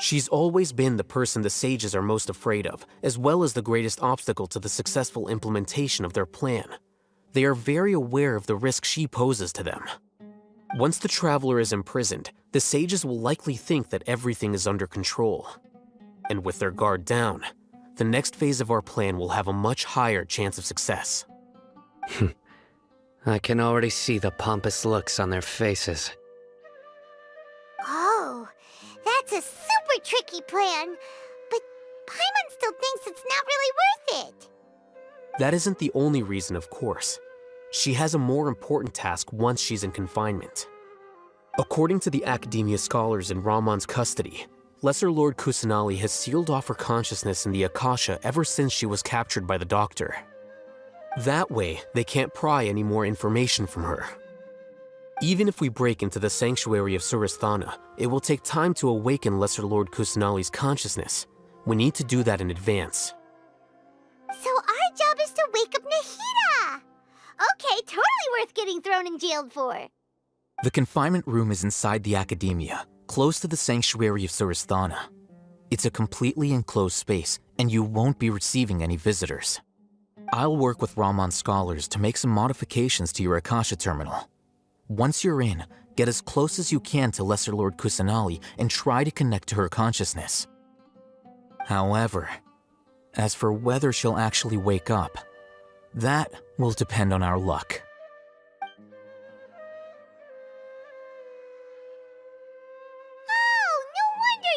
She's always been the person the sages are most afraid of, as well as the greatest obstacle to the successful implementation of their plan. They are very aware of the risk she poses to them. Once the Traveler is imprisoned, the sages will likely think that everything is under control. And with their guard down, the next phase of our plan will have a much higher chance of success. I can already see the pompous looks on their faces. Oh, that's a super tricky plan. But Paimon still thinks it's not really worth it. That isn't the only reason, of course. She has a more important task once she's in confinement. According to the Academia scholars in Ramon's custody, Lesser Lord Kusanali has sealed off her consciousness in the Akasha ever since she was captured by the Doctor. That way, they can't pry any more information from her. Even if we break into the sanctuary of Surasthana, it will take time to awaken Lesser Lord Kusanali's consciousness. We need to do that in advance. So our job is to wake up Nahida! Okay, totally worth getting thrown and jailed for. The confinement room is inside the Academia, close to the sanctuary of Surasthana. It's a completely enclosed space, and you won't be receiving any visitors. I'll work with Ramon's scholars to make some modifications to your Akasha terminal. Once you're in, get as close as you can to Lesser Lord Kusanali and try to connect to her consciousness. However, as for whether she'll actually wake up, that will depend on our luck.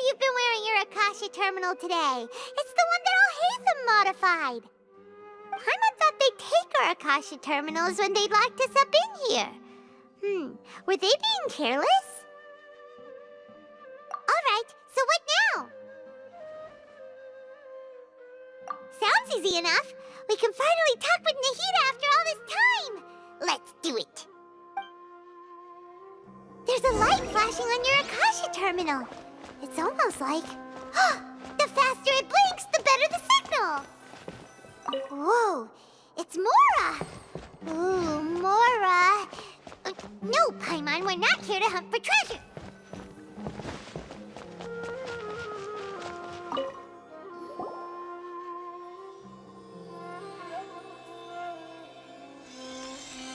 You've been wearing your Akasha terminal today. It's the one that Alhaitham modified. Paimon thought they'd take our Akasha terminals when they locked us up in here. Were they being careless? Alright, so what now? Sounds easy enough. We can finally talk with Nahida after all this time. Let's do it. There's a light flashing on your Akasha terminal. It's almost like... the faster it blinks, the better the signal! Whoa, it's Mora! Ooh, Mora! No, Paimon, we're not here to hunt for treasure!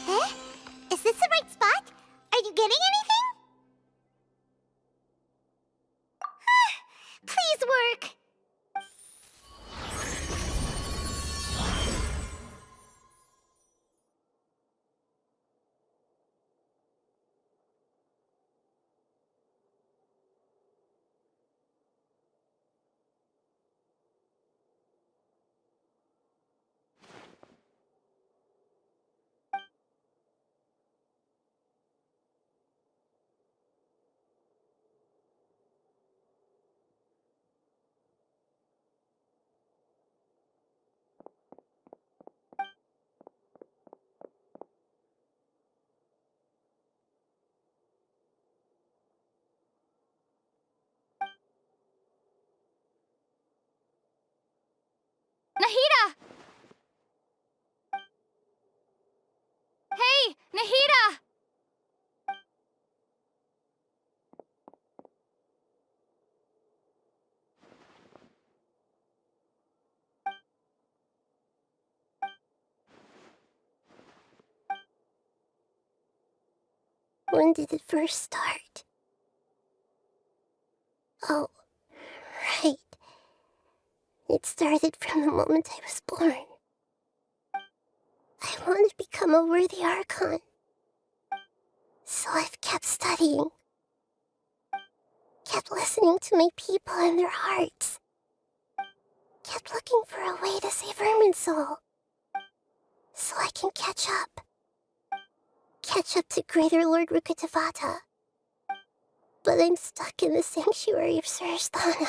Eh? Is this the right spot? Are you getting anything? Please work! Nahida! Hey, Nahida! When did it first start? Oh, right. It started from the moment I was born. I want to become a worthy Archon. So I've kept studying. Kept listening to my people and their hearts. Kept looking for a way to save Irminsul. So I can catch up. Catch up to Greater Lord Rukkhadevata. But I'm stuck in the sanctuary of Surasthana.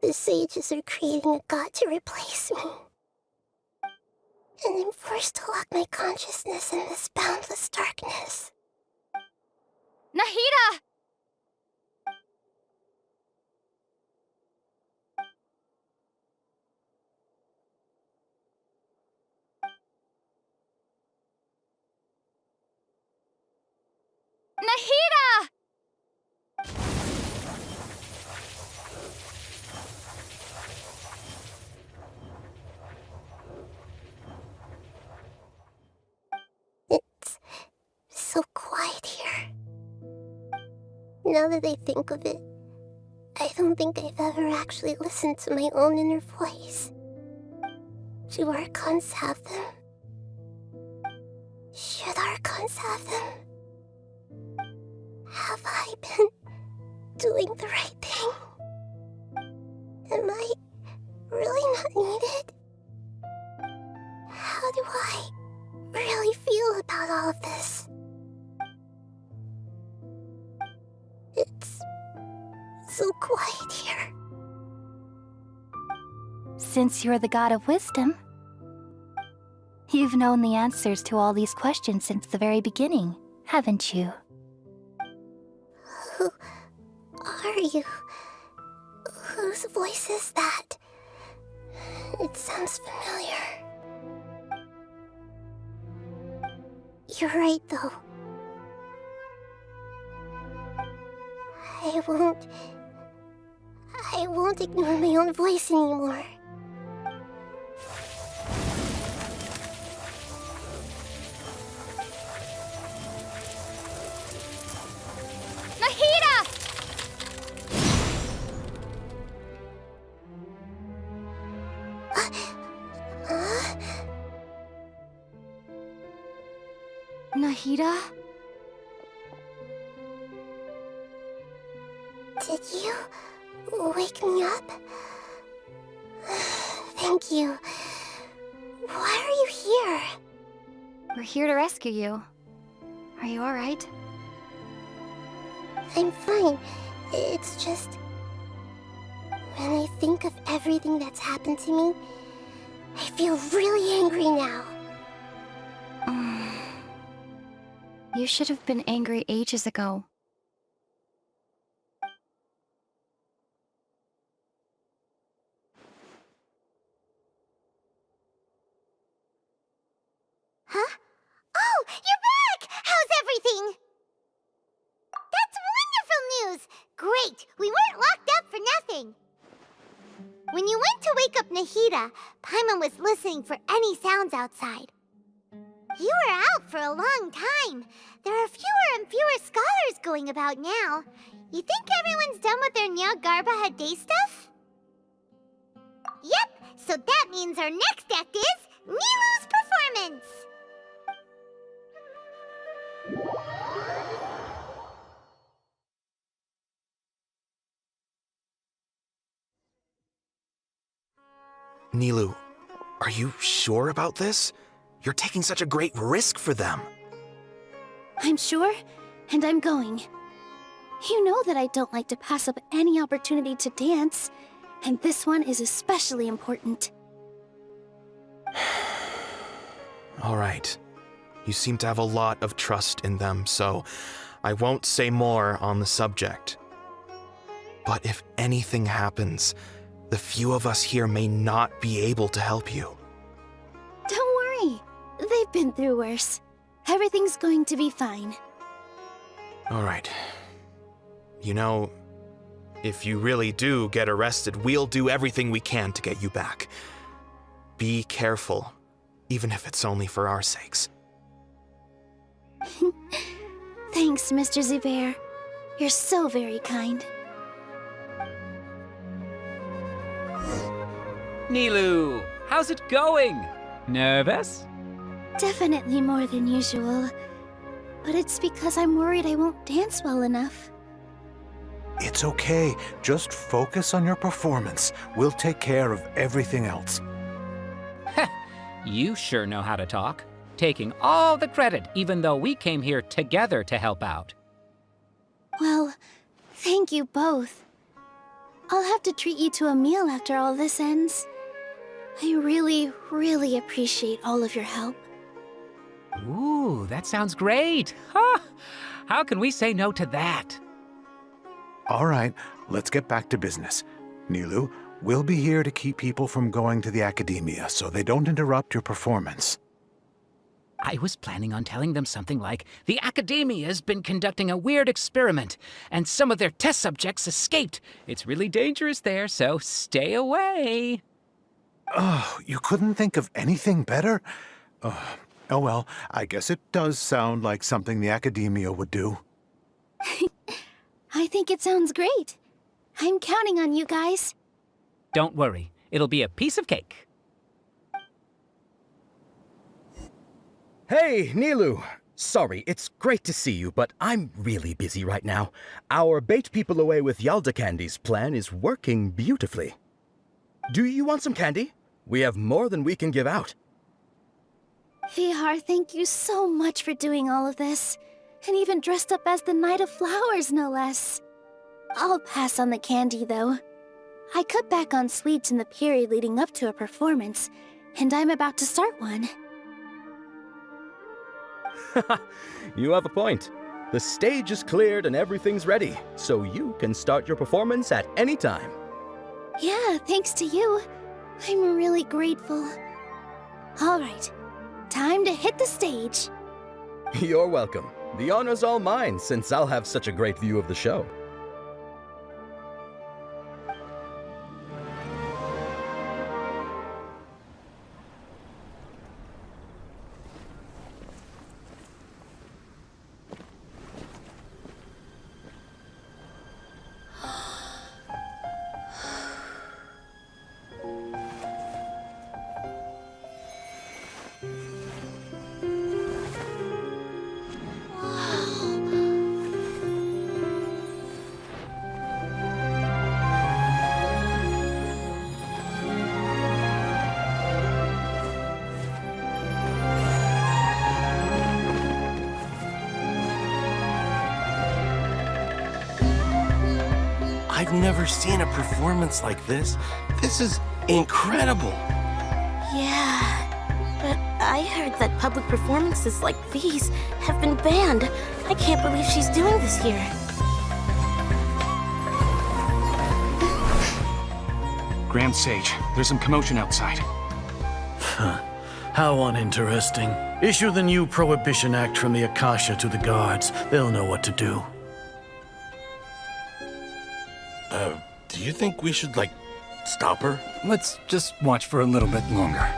The sages are creating a god to replace me. And I'm forced to lock my consciousness in this boundless darkness. Nahida! Nahida! It's so quiet here. Now that I think of it, I don't think I've ever actually listened to my own inner voice. Do Archons have them? Should Archons have them? Have I been doing the right thing? Am I really not needed? How do I really feel about all of this? It's so quiet here. Since you're the god of wisdom, you've known the answers to all these questions since the very beginning, haven't you? Who are you? Whose voice is that? It sounds familiar. You're right, though. I won't ignore my own voice anymore. Nahida! Nahida? Did you wake me up? Thank you. Why are you here? We're here to rescue you. Are you alright? I'm fine. It's just... when I think of everything that's happened to me, I feel really angry now. You should have been angry ages ago. Huh? Oh, you're back! How's everything? That's wonderful news! Great! We weren't locked up for nothing! When you went to wake up Nahida, Paimon was listening for any sounds outside. You were out for a long time. There are fewer and fewer scholars going about now. You think everyone's done with their Nyagarbha Day stuff? Yep, so that means our next act is Nilu's performance! Nilu, are you sure about this? You're taking such a great risk for them. I'm sure, and I'm going. You know that I don't like to pass up any opportunity to dance, and this one is especially important. All right. You seem to have a lot of trust in them, so I won't say more on the subject. But if anything happens, the few of us here may not be able to help you. Don't worry. They've been through worse. Everything's going to be fine. All right. You know, if you really do get arrested, we'll do everything we can to get you back. Be careful, even if it's only for our sakes. Thanks, Mr. Zubair. You're so very kind. Nilu, how's it going? Nervous? Definitely more than usual. But it's because I'm worried I won't dance well enough. It's okay. Just focus on your performance. We'll take care of everything else. You sure know how to talk. Taking all the credit, even though we came here together to help out. Well, thank you both. I'll have to treat you to a meal after all this ends. I really, really appreciate all of your help. Ooh, that sounds great. Huh? How can we say no to that? All right, let's get back to business. Nilu, we'll be here to keep people from going to the academia so they don't interrupt your performance. I was planning on telling them something like, the Academia's been conducting a weird experiment, and some of their test subjects escaped. It's really dangerous there, so stay away. Oh, you couldn't think of anything better? Oh well, I guess it does sound like something the Academia would do. I think it sounds great. I'm counting on you guys. Don't worry, it'll be a piece of cake. Hey, Nilu! Sorry, it's great to see you, but I'm really busy right now. Our Bait People Away with Yalda Candies plan is working beautifully. Do you want some candy? We have more than we can give out. Vihar, thank you so much for doing all of this. And even dressed up as the Knight of Flowers, no less. I'll pass on the candy, though. I cut back on sweets in the period leading up to a performance, and I'm about to start one. You have a point. The stage is cleared and everything's ready, so you can start your performance at any time. Yeah, thanks to you. I'm really grateful. All right, time to hit the stage. You're welcome. The honor's all mine, since I'll have such a great view of the show. I've never seen a performance like this. This is incredible. Yeah, but I heard that public performances like these have been banned. I can't believe she's doing this here. Grand Sage, there's some commotion outside. How uninteresting. Issue the new Prohibition Act from the Akasha to the guards. They'll know what to do. Do you think we should, like, stop her? Let's just watch for a little bit longer.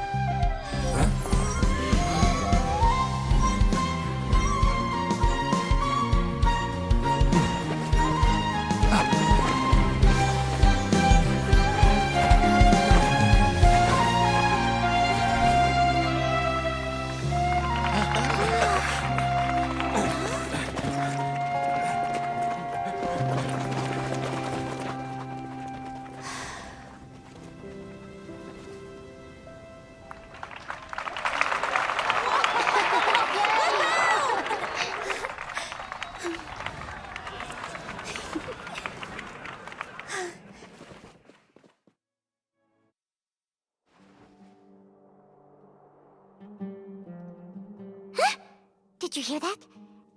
Did you hear that?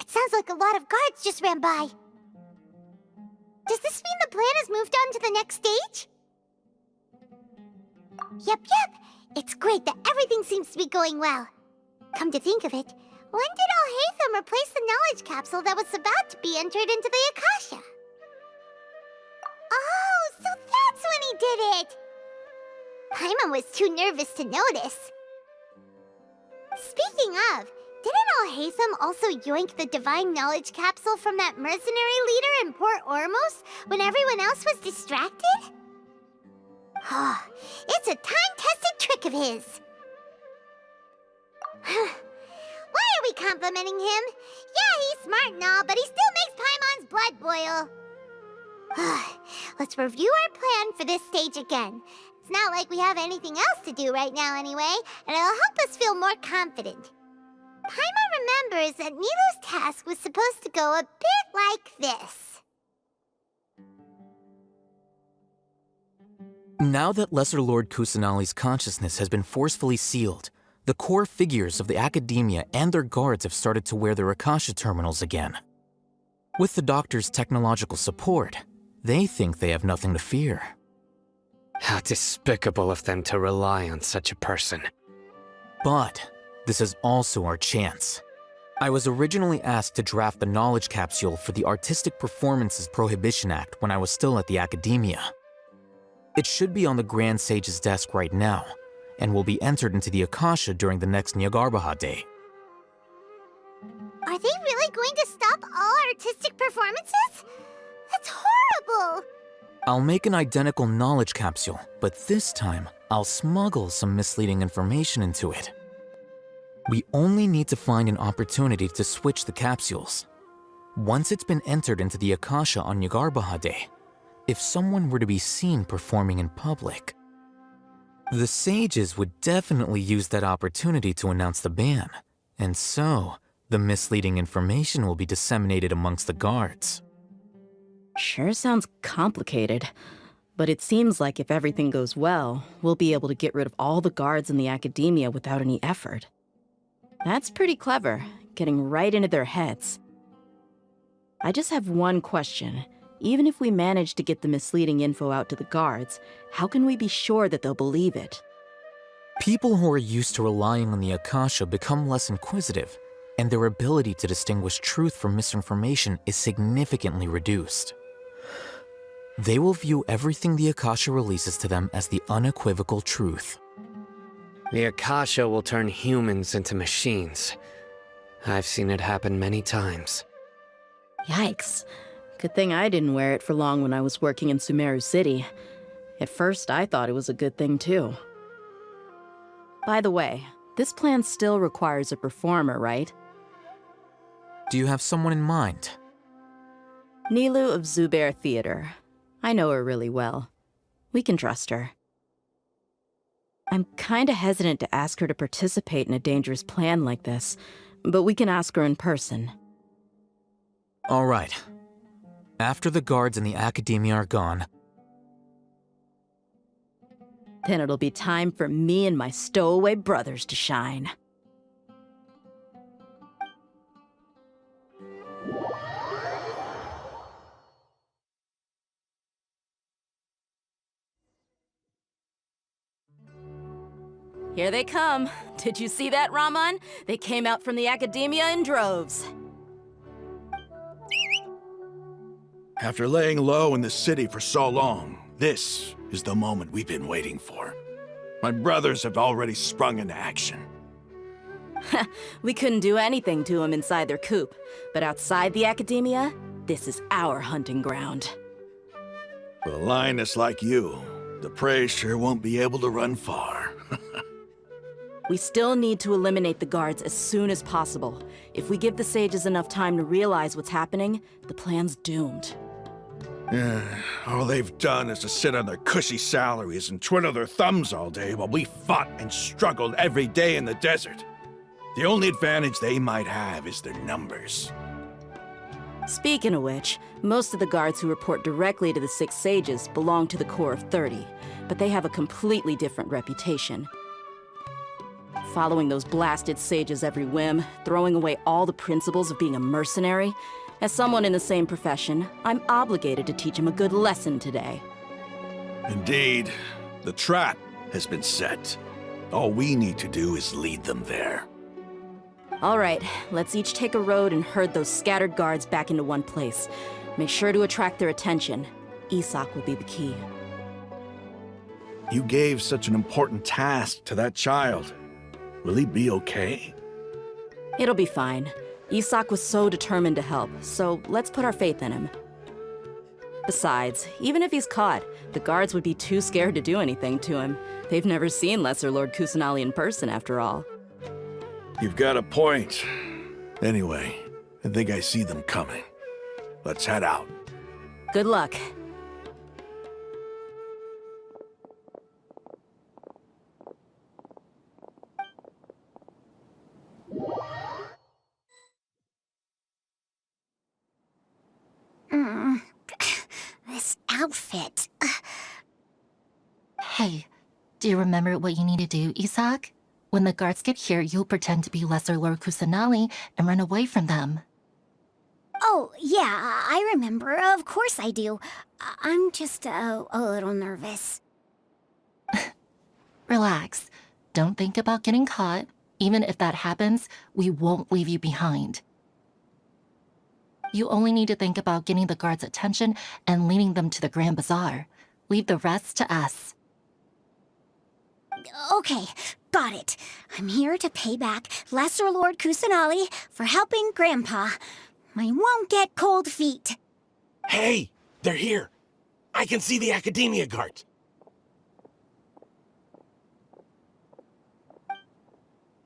It sounds like a lot of guards just ran by. Does this mean the plan has moved on to the next stage? Yep. It's great that everything seems to be going well. Come to think of it, when did Alhaitham replace the knowledge capsule that was about to be entered into the Akasha? Oh, so that's when he did it! Paimon was too nervous to notice. Speaking of, didn't Alhaitham also yoink the divine knowledge capsule from that mercenary leader in Port Ormos when everyone else was distracted? It's a time-tested trick of his. Why are we complimenting him? Yeah, he's smart and all, but he still makes Paimon's blood boil. Let's review our plan for this stage again. It's not like we have anything else to do right now anyway, and it'll help us feel more confident. Paimon remembers that Nilu's task was supposed to go a bit like this. Now that Lesser Lord Kusanali's consciousness has been forcefully sealed, the core figures of the academia and their guards have started to wear their Akasha terminals again. With the doctor's technological support, they think they have nothing to fear. How despicable of them to rely on such a person. But this is also our chance. I was originally asked to draft the knowledge capsule for the Artistic Performances Prohibition Act when I was still at the academia. It should be on the Grand Sage's desk right now, and will be entered into the Akasha during the next Nyagarbaha Day. Are they really going to stop all artistic performances? That's horrible! I'll make an identical knowledge capsule, but this time, I'll smuggle some misleading information into it. We only need to find an opportunity to switch the capsules. Once it's been entered into the Akasha on Nyagarbaha Day, if someone were to be seen performing in public, the sages would definitely use that opportunity to announce the ban, and so the misleading information will be disseminated amongst the guards. Sure sounds complicated, but it seems like if everything goes well, we'll be able to get rid of all the guards in the academia without any effort. That's pretty clever, getting right into their heads. I just have one question. Even if we manage to get the misleading info out to the guards, how can we be sure that they'll believe it? People who are used to relying on the Akasha become less inquisitive, and their ability to distinguish truth from misinformation is significantly reduced. They will view everything the Akasha releases to them as the unequivocal truth. The Akasha will turn humans into machines. I've seen it happen many times. Yikes. Good thing I didn't wear it for long when I was working in Sumeru City. At first, I thought it was a good thing too. By the way, this plan still requires a performer, right? Do you have someone in mind? Nilu of Zubair Theater. I know her really well. We can trust her. I'm kinda hesitant to ask her to participate in a dangerous plan like this, but we can ask her in person. All right. After the guards in the academia are gone, then it'll be time for me and my stowaway brothers to shine. Here they come. Did you see that, Raman? They came out from the academia in droves. After laying low in the city for so long, this is the moment we've been waiting for. My brothers have already sprung into action. We couldn't do anything to them inside their coop, but outside the academia, this is our hunting ground. With a lioness like you, the prey sure won't be able to run far. We still need to eliminate the guards as soon as possible. If we give the sages enough time to realize what's happening, the plan's doomed. All they've done is to sit on their cushy salaries and twiddle their thumbs all day while we fought and struggled every day in the desert. The only advantage they might have is their numbers. Speaking of which, most of the guards who report directly to the 6 sages belong to the Corps of 30, but they have a completely different reputation. Following those blasted sages every whim, throwing away all the principles of being a mercenary. As someone in the same profession, I'm obligated to teach them a good lesson today. Indeed, the trap has been set. All we need to do is lead them there. All right, let's each take a road and herd those scattered guards back into one place. Make sure to attract their attention. Isak will be the key. You gave such an important task to that child. Will he be okay? It'll be fine. Isak was so determined to help, so let's put our faith in him. Besides, even if he's caught, the guards would be too scared to do anything to him. They've never seen Lesser Lord Kusanali in person, after all. You've got a point. Anyway, I think I see them coming. Let's head out. Good luck. outfit. Hey, do you remember what you need to do, Isak? When the guards get here, you'll pretend to be Lesser Lord Kusanali and run away from them. Oh, yeah, I remember. Of course I do. I'm just a little nervous. Relax. Don't think about getting caught. Even if that happens, we won't leave you behind. You only need to think about getting the guards' attention and leading them to the Grand Bazaar. Leave the rest to us. Okay, got it. I'm here to pay back Lesser Lord Kusanali for helping Grandpa. I won't get cold feet. Hey, they're here. I can see the Academia guards.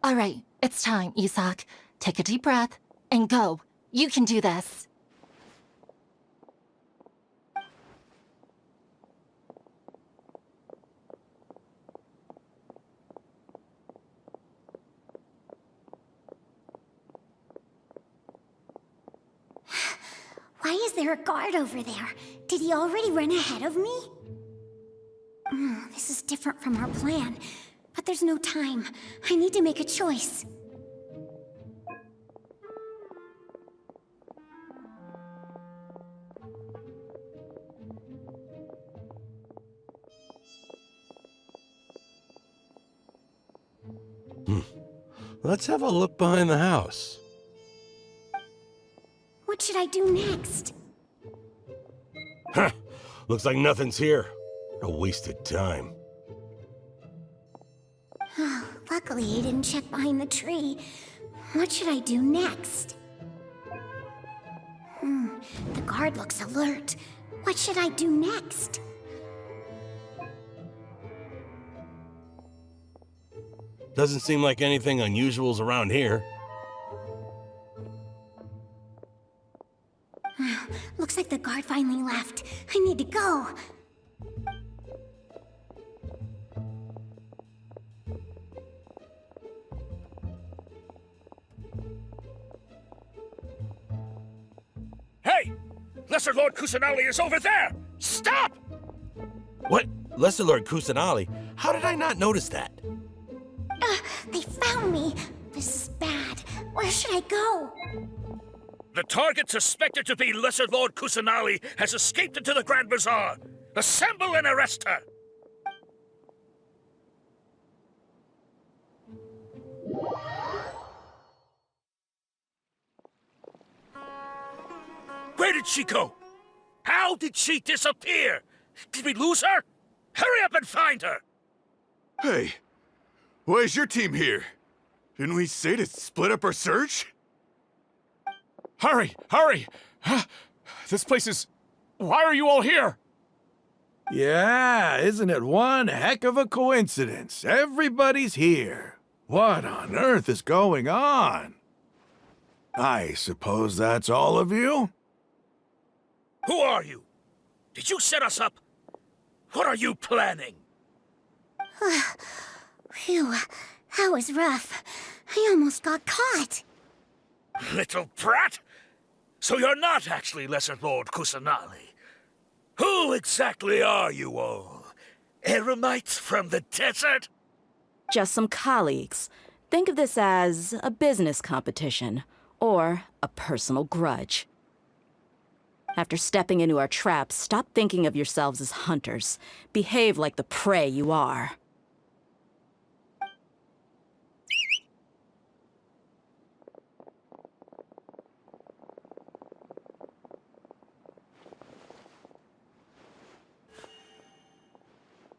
All right, it's time, Isak. Take a deep breath and go. You can do this. Why is there a guard over there? Did he already run ahead of me? This is different from our plan, but there's no time. I need to make a choice. Let's have a look behind the house. What should I do next? Huh. Looks like nothing's here. A wasted time. Luckily, I didn't check behind the tree. What should I do next? The guard looks alert. What should I do next? Doesn't seem like anything unusual's around here. Looks like the guard finally left. I need to go. Hey! Lesser Lord Kusanali is over there! Stop! What? Lesser Lord Kusanali? How did I not notice that? They found me. This is bad. Where should I go? The target suspected to be Lesser Lord Kusanali has escaped into the Grand Bazaar. Assemble and arrest her! Where did she go? How did she disappear? Did we lose her? Hurry up and find her! Hey, why is your team here? Didn't we say to split up our search? Hurry! Hurry! This place is... Why are you all here? Yeah, isn't it one heck of a coincidence? Everybody's here. What on earth is going on? I suppose that's all of you? Who are you? Did you set us up? What are you planning? Phew, that was rough. I almost got caught. Little brat! So you're not actually Lesser Lord Kusanali. Who exactly are you all? Eremites from the desert? Just some colleagues. Think of this as a business competition, or a personal grudge. After stepping into our traps, stop thinking of yourselves as hunters. Behave like the prey you are.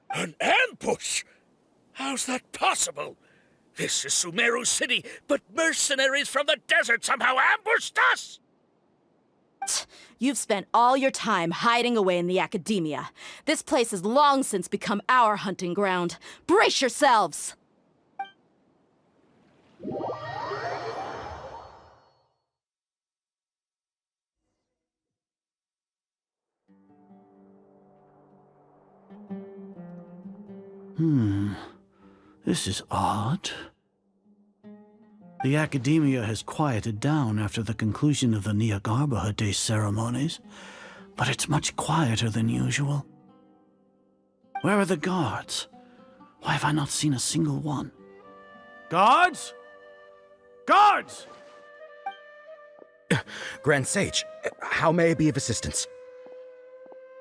An ambush? How's that possible? This is Sumeru City, but mercenaries from the desert somehow ambushed us! You've spent all your time hiding away in the Academia. This place has long since become our hunting ground. Brace yourselves! This is odd. The Academia has quieted down after the conclusion of the Nyagarbha Day ceremonies, but it's much quieter than usual. Where are the guards? Why have I not seen a single one? Guards? Guards! Grand Sage, how may I be of assistance?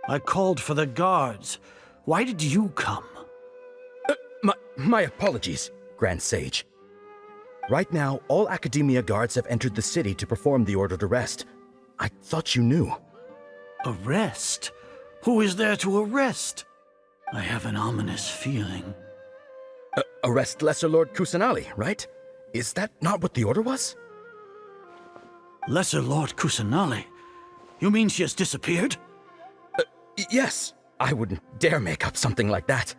I called for the guards. Why did you come? My apologies, Grand Sage. Right now, all Academia guards have entered the city to perform the ordered arrest. I thought you knew. Arrest? Who is there to arrest? I have an ominous feeling. Arrest Lesser Lord Kusanali, right? Is that not what the order was? Lesser Lord Kusanali? You mean she has disappeared? Yes. I wouldn't dare make up something like that.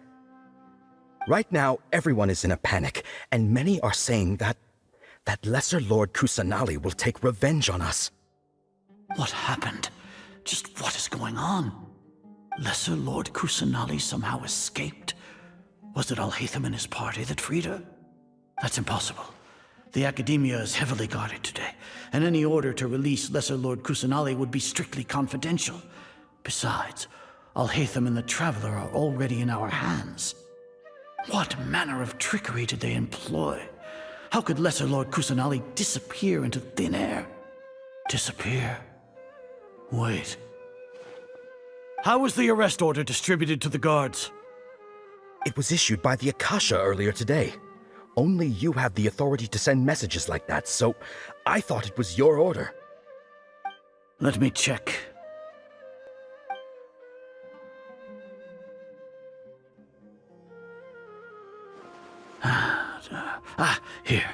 Right now, everyone is in a panic, and many are saying that Lesser Lord Kusanali will take revenge on us. What happened? Just what is going on? Lesser Lord Kusanali somehow escaped? Was it Alhaitham and his party that freed her? That's impossible. The Academia is heavily guarded today, and any order to release Lesser Lord Kusanali would be strictly confidential. Besides, Alhaitham and the Traveler are already in our hands. What manner of trickery did they employ? How could Lesser Lord Kusanali disappear into thin air? Disappear? Wait. How was the arrest order distributed to the guards? It was issued by the Akasha earlier today. Only you have the authority to send messages like that, so I thought it was your order. Let me check. Here.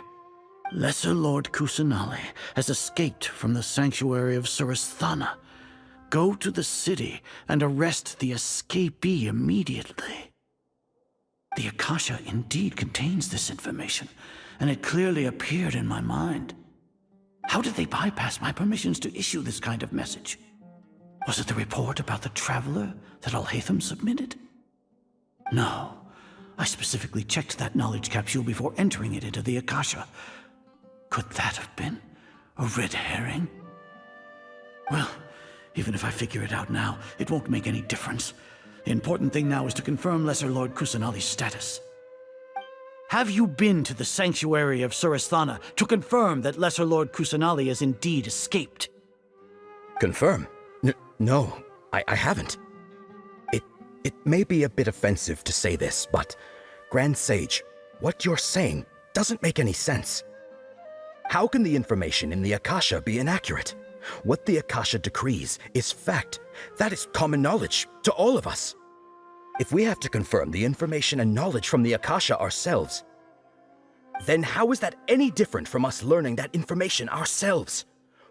Lesser Lord Kusanali has escaped from the sanctuary of Surasthana. Go to the city and arrest the escapee immediately. The Akasha indeed contains this information, and it clearly appeared in my mind. How did they bypass my permissions to issue this kind of message? Was it the report about the Traveler that Alhaitham submitted? No. I specifically checked that knowledge capsule before entering it into the Akasha. Could that have been a red herring? Well, even if I figure it out now, it won't make any difference. The important thing now is to confirm Lesser Lord Kusanali's status. Have you been to the sanctuary of Surasthana to confirm that Lesser Lord Kusanali has indeed escaped? Confirm? No, I haven't. It may be a bit offensive to say this, but Grand Sage, what you're saying doesn't make any sense. How can the information in the Akasha be inaccurate? What the Akasha decrees is fact. That is common knowledge to all of us. If we have to confirm the information and knowledge from the Akasha ourselves, then how is that any different from us learning that information ourselves?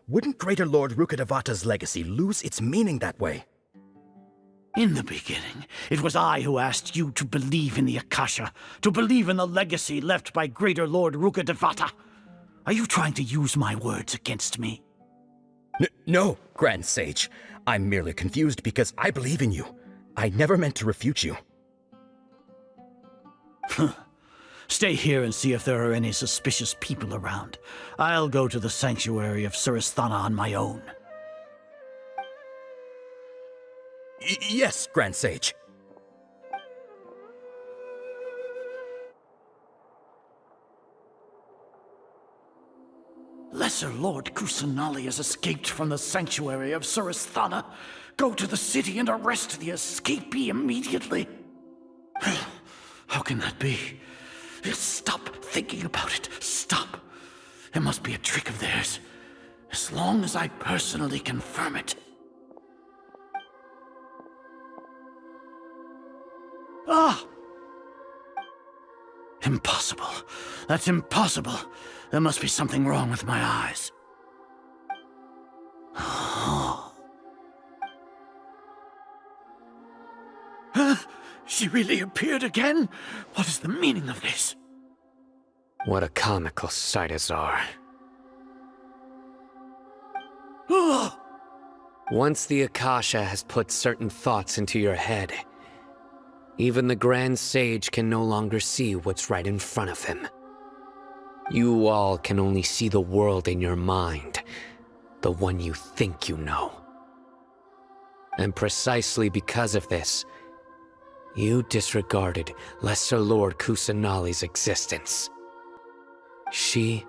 Wouldn't Greater Lord Rukkhadevata's legacy lose its meaning that way? In the beginning, it was I who asked you to believe in the Akasha, to believe in the legacy left by Greater Lord Rukkhadevata. Are you trying to use my words against me? No, Grand Sage. I'm merely confused because I believe in you. I never meant to refute you. Stay here and see if there are any suspicious people around. I'll go to the sanctuary of Surasthana on my own. Yes, Grand Sage. Lesser Lord Kusanali has escaped from the sanctuary of Surasthana. Go to the city and arrest the escapee immediately. How can that be? Stop thinking about it. Stop. It must be a trick of theirs. As long as I personally confirm it. Ah! Impossible. That's impossible. There must be something wrong with my eyes. She really appeared again? What is the meaning of this? What a comical sight, Azar. Once the Akasha has put certain thoughts into your head, even the Grand Sage can no longer see what's right in front of him. You all can only see the world in your mind, the one you think you know. And precisely because of this, you disregarded Lesser Lord Kusanali's existence. She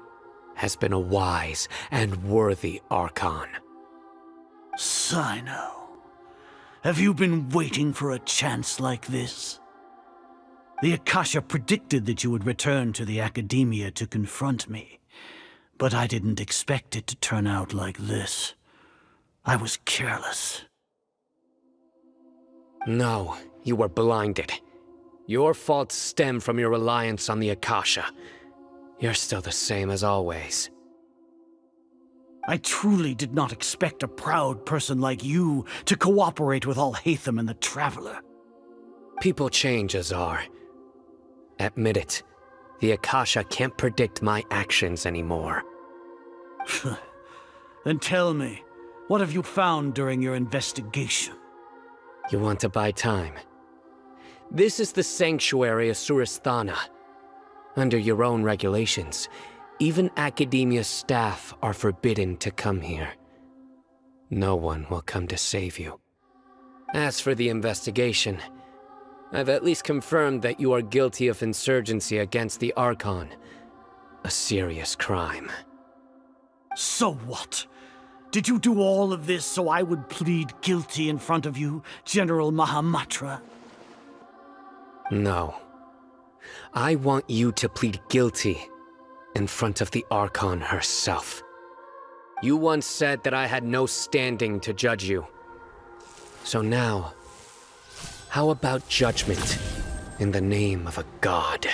has been a wise and worthy Archon. Sino, have you been waiting for a chance like this? The Akasha predicted that you would return to the Academia to confront me, but I didn't expect it to turn out like this. I was careless. No, you were blinded. Your faults stem from your reliance on the Akasha. You're still the same as always. I truly did not expect a proud person like you to cooperate with Alhaitham and the Traveler. People change, Azar. Admit it. The Akasha can't predict my actions anymore. Then tell me, what have you found during your investigation? You want to buy time? This is the sanctuary of Suristhana. Under your own regulations, even Academia staff are forbidden to come here. No one will come to save you. As for the investigation, I've at least confirmed that you are guilty of insurgency against the Archon. A serious crime. So what? Did you do all of this so I would plead guilty in front of you, General Mahamatra? No. I want you to plead guilty in front of the Archon herself. You once said that I had no standing to judge you. So now, how about judgment in the name of a god?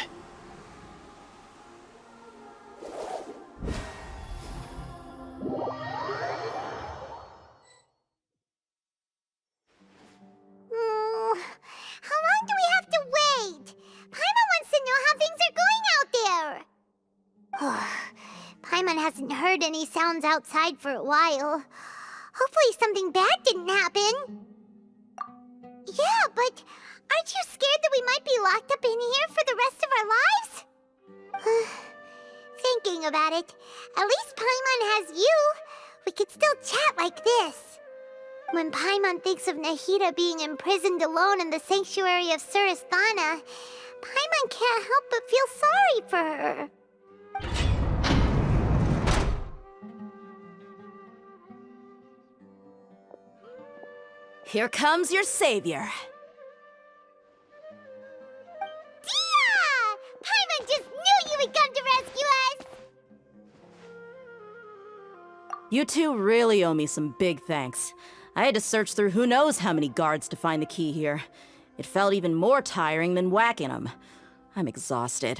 How long do we have to wait? Paimon wants to know how things are going out there. Paimon hasn't heard any sounds outside for a while. Hopefully something bad didn't happen. Yeah, but aren't you scared that we might be locked up in here for the rest of our lives? Thinking about it, at least Paimon has you. We could still chat like this. When Paimon thinks of Nahida being imprisoned alone in the sanctuary of Suristhana, Paimon can't help but feel sorry for her. Here comes your savior. Dia! Paimon just knew you would come to rescue us! You two really owe me some big thanks. I had to search through who knows how many guards to find the key here. It felt even more tiring than whacking them. I'm exhausted.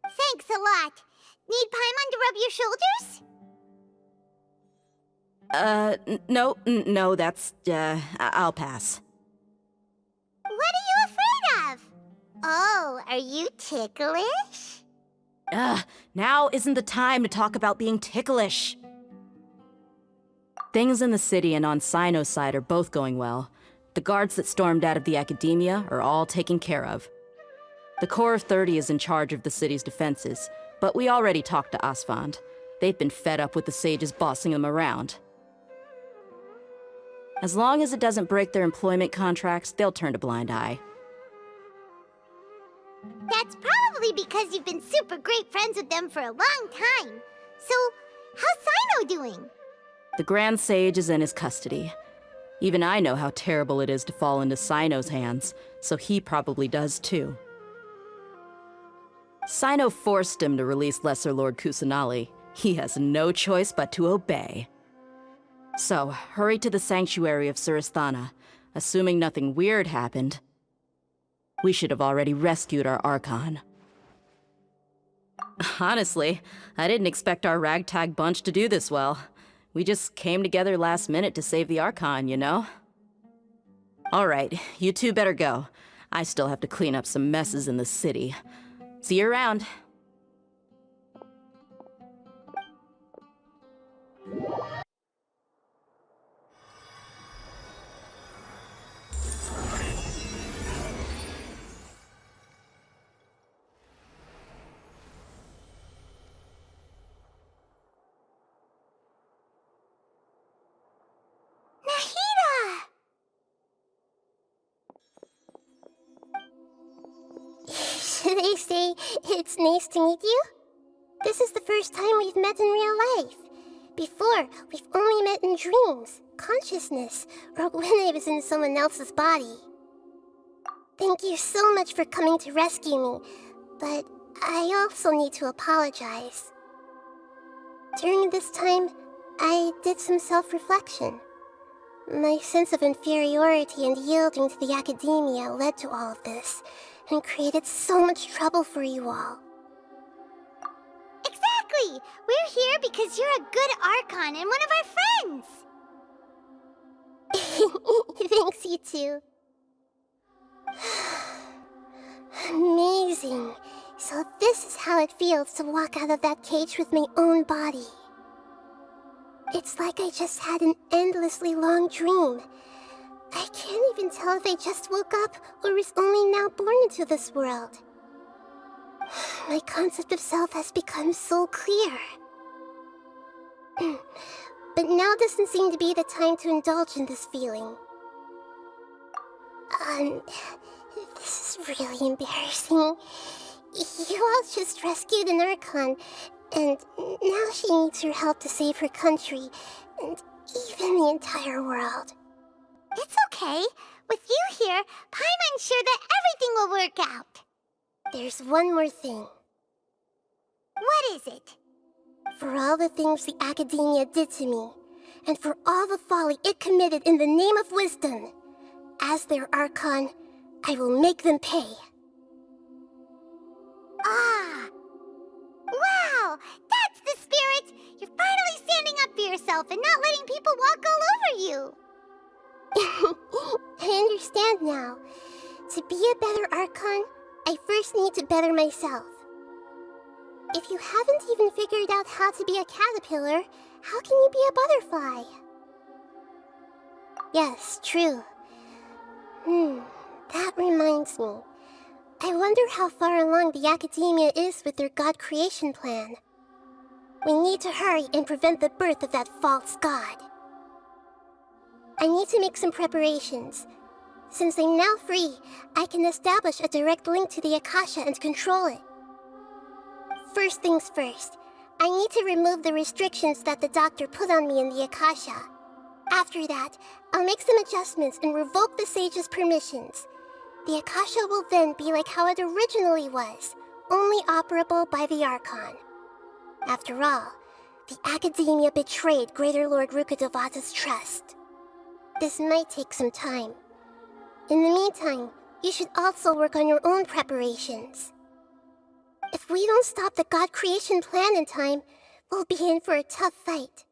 Thanks a lot. Need Paimon to rub your shoulders? No, that's, I'll pass. What are you afraid of? Oh, are you ticklish? Now isn't the time to talk about being ticklish. Things in the city and on Sino's side are both going well. The guards that stormed out of the Academia are all taken care of. The Corps of 30 is in charge of the city's defenses, but we already talked to Asfand. They've been fed up with the sages bossing them around. As long as it doesn't break their employment contracts, they'll turn a blind eye. That's probably because you've been super great friends with them for a long time. So, how's Sino doing? The Grand Sage is in his custody. Even I know how terrible it is to fall into Sino's hands, so he probably does too. Sino forced him to release Lesser Lord Kusanali. He has no choice but to obey. So, hurry to the sanctuary of Suristhana. Assuming nothing weird happened, we should have already rescued our Archon. Honestly, I didn't expect our ragtag bunch to do this well. We just came together last minute to save the Archon, you know? Alright, you two better go. I still have to clean up some messes in the city. See you around. Nahida! Did they say it's nice to meet you? This is the first time we've met in real life. Before, we've only met in dreams, consciousness, or when I was in someone else's body. Thank you so much for coming to rescue me, but I also need to apologize. During this time, I did some self-reflection. My sense of inferiority and yielding to the academia led to all of this, and created so much trouble for you all. Exactly! We're here because you're a good Archon and one of our friends! Thanks, you too. Amazing. So this is how it feels to walk out of that cage with my own body. It's like I just had an endlessly long dream. I can't even tell if I just woke up or was only now born into this world. My concept of self has become so clear. But now doesn't seem to be the time to indulge in this feeling. This is really embarrassing. You all just rescued an Archon, and now she needs your help to save her country, and even the entire world. It's okay. With you here, Paimon's sure that everything will work out. There's one more thing. What is it? For all the things the academia did to me, and for all the folly it committed in the name of wisdom, as their Archon, I will make them pay. Ah! Wow! That's the spirit! You're finally standing up for yourself and not letting people walk all over you! I understand now. To be a better Archon, I first need to better myself. If you haven't even figured out how to be a caterpillar, how can you be a butterfly? Yes, true. That reminds me. I wonder how far along the academia is with their god creation plan. We need to hurry and prevent the birth of that false god. I need to make some preparations. Since I'm now free, I can establish a direct link to the Akasha and control it. First things first, I need to remove the restrictions that the doctor put on me in the Akasha. After that, I'll make some adjustments and revoke the sage's permissions. The Akasha will then be like how it originally was, only operable by the Archon. After all, the academia betrayed Greater Lord Rukkhadevata's trust. This might take some time. In the meantime, you should also work on your own preparations. If we don't stop the god creation plan in time, we'll be in for a tough fight.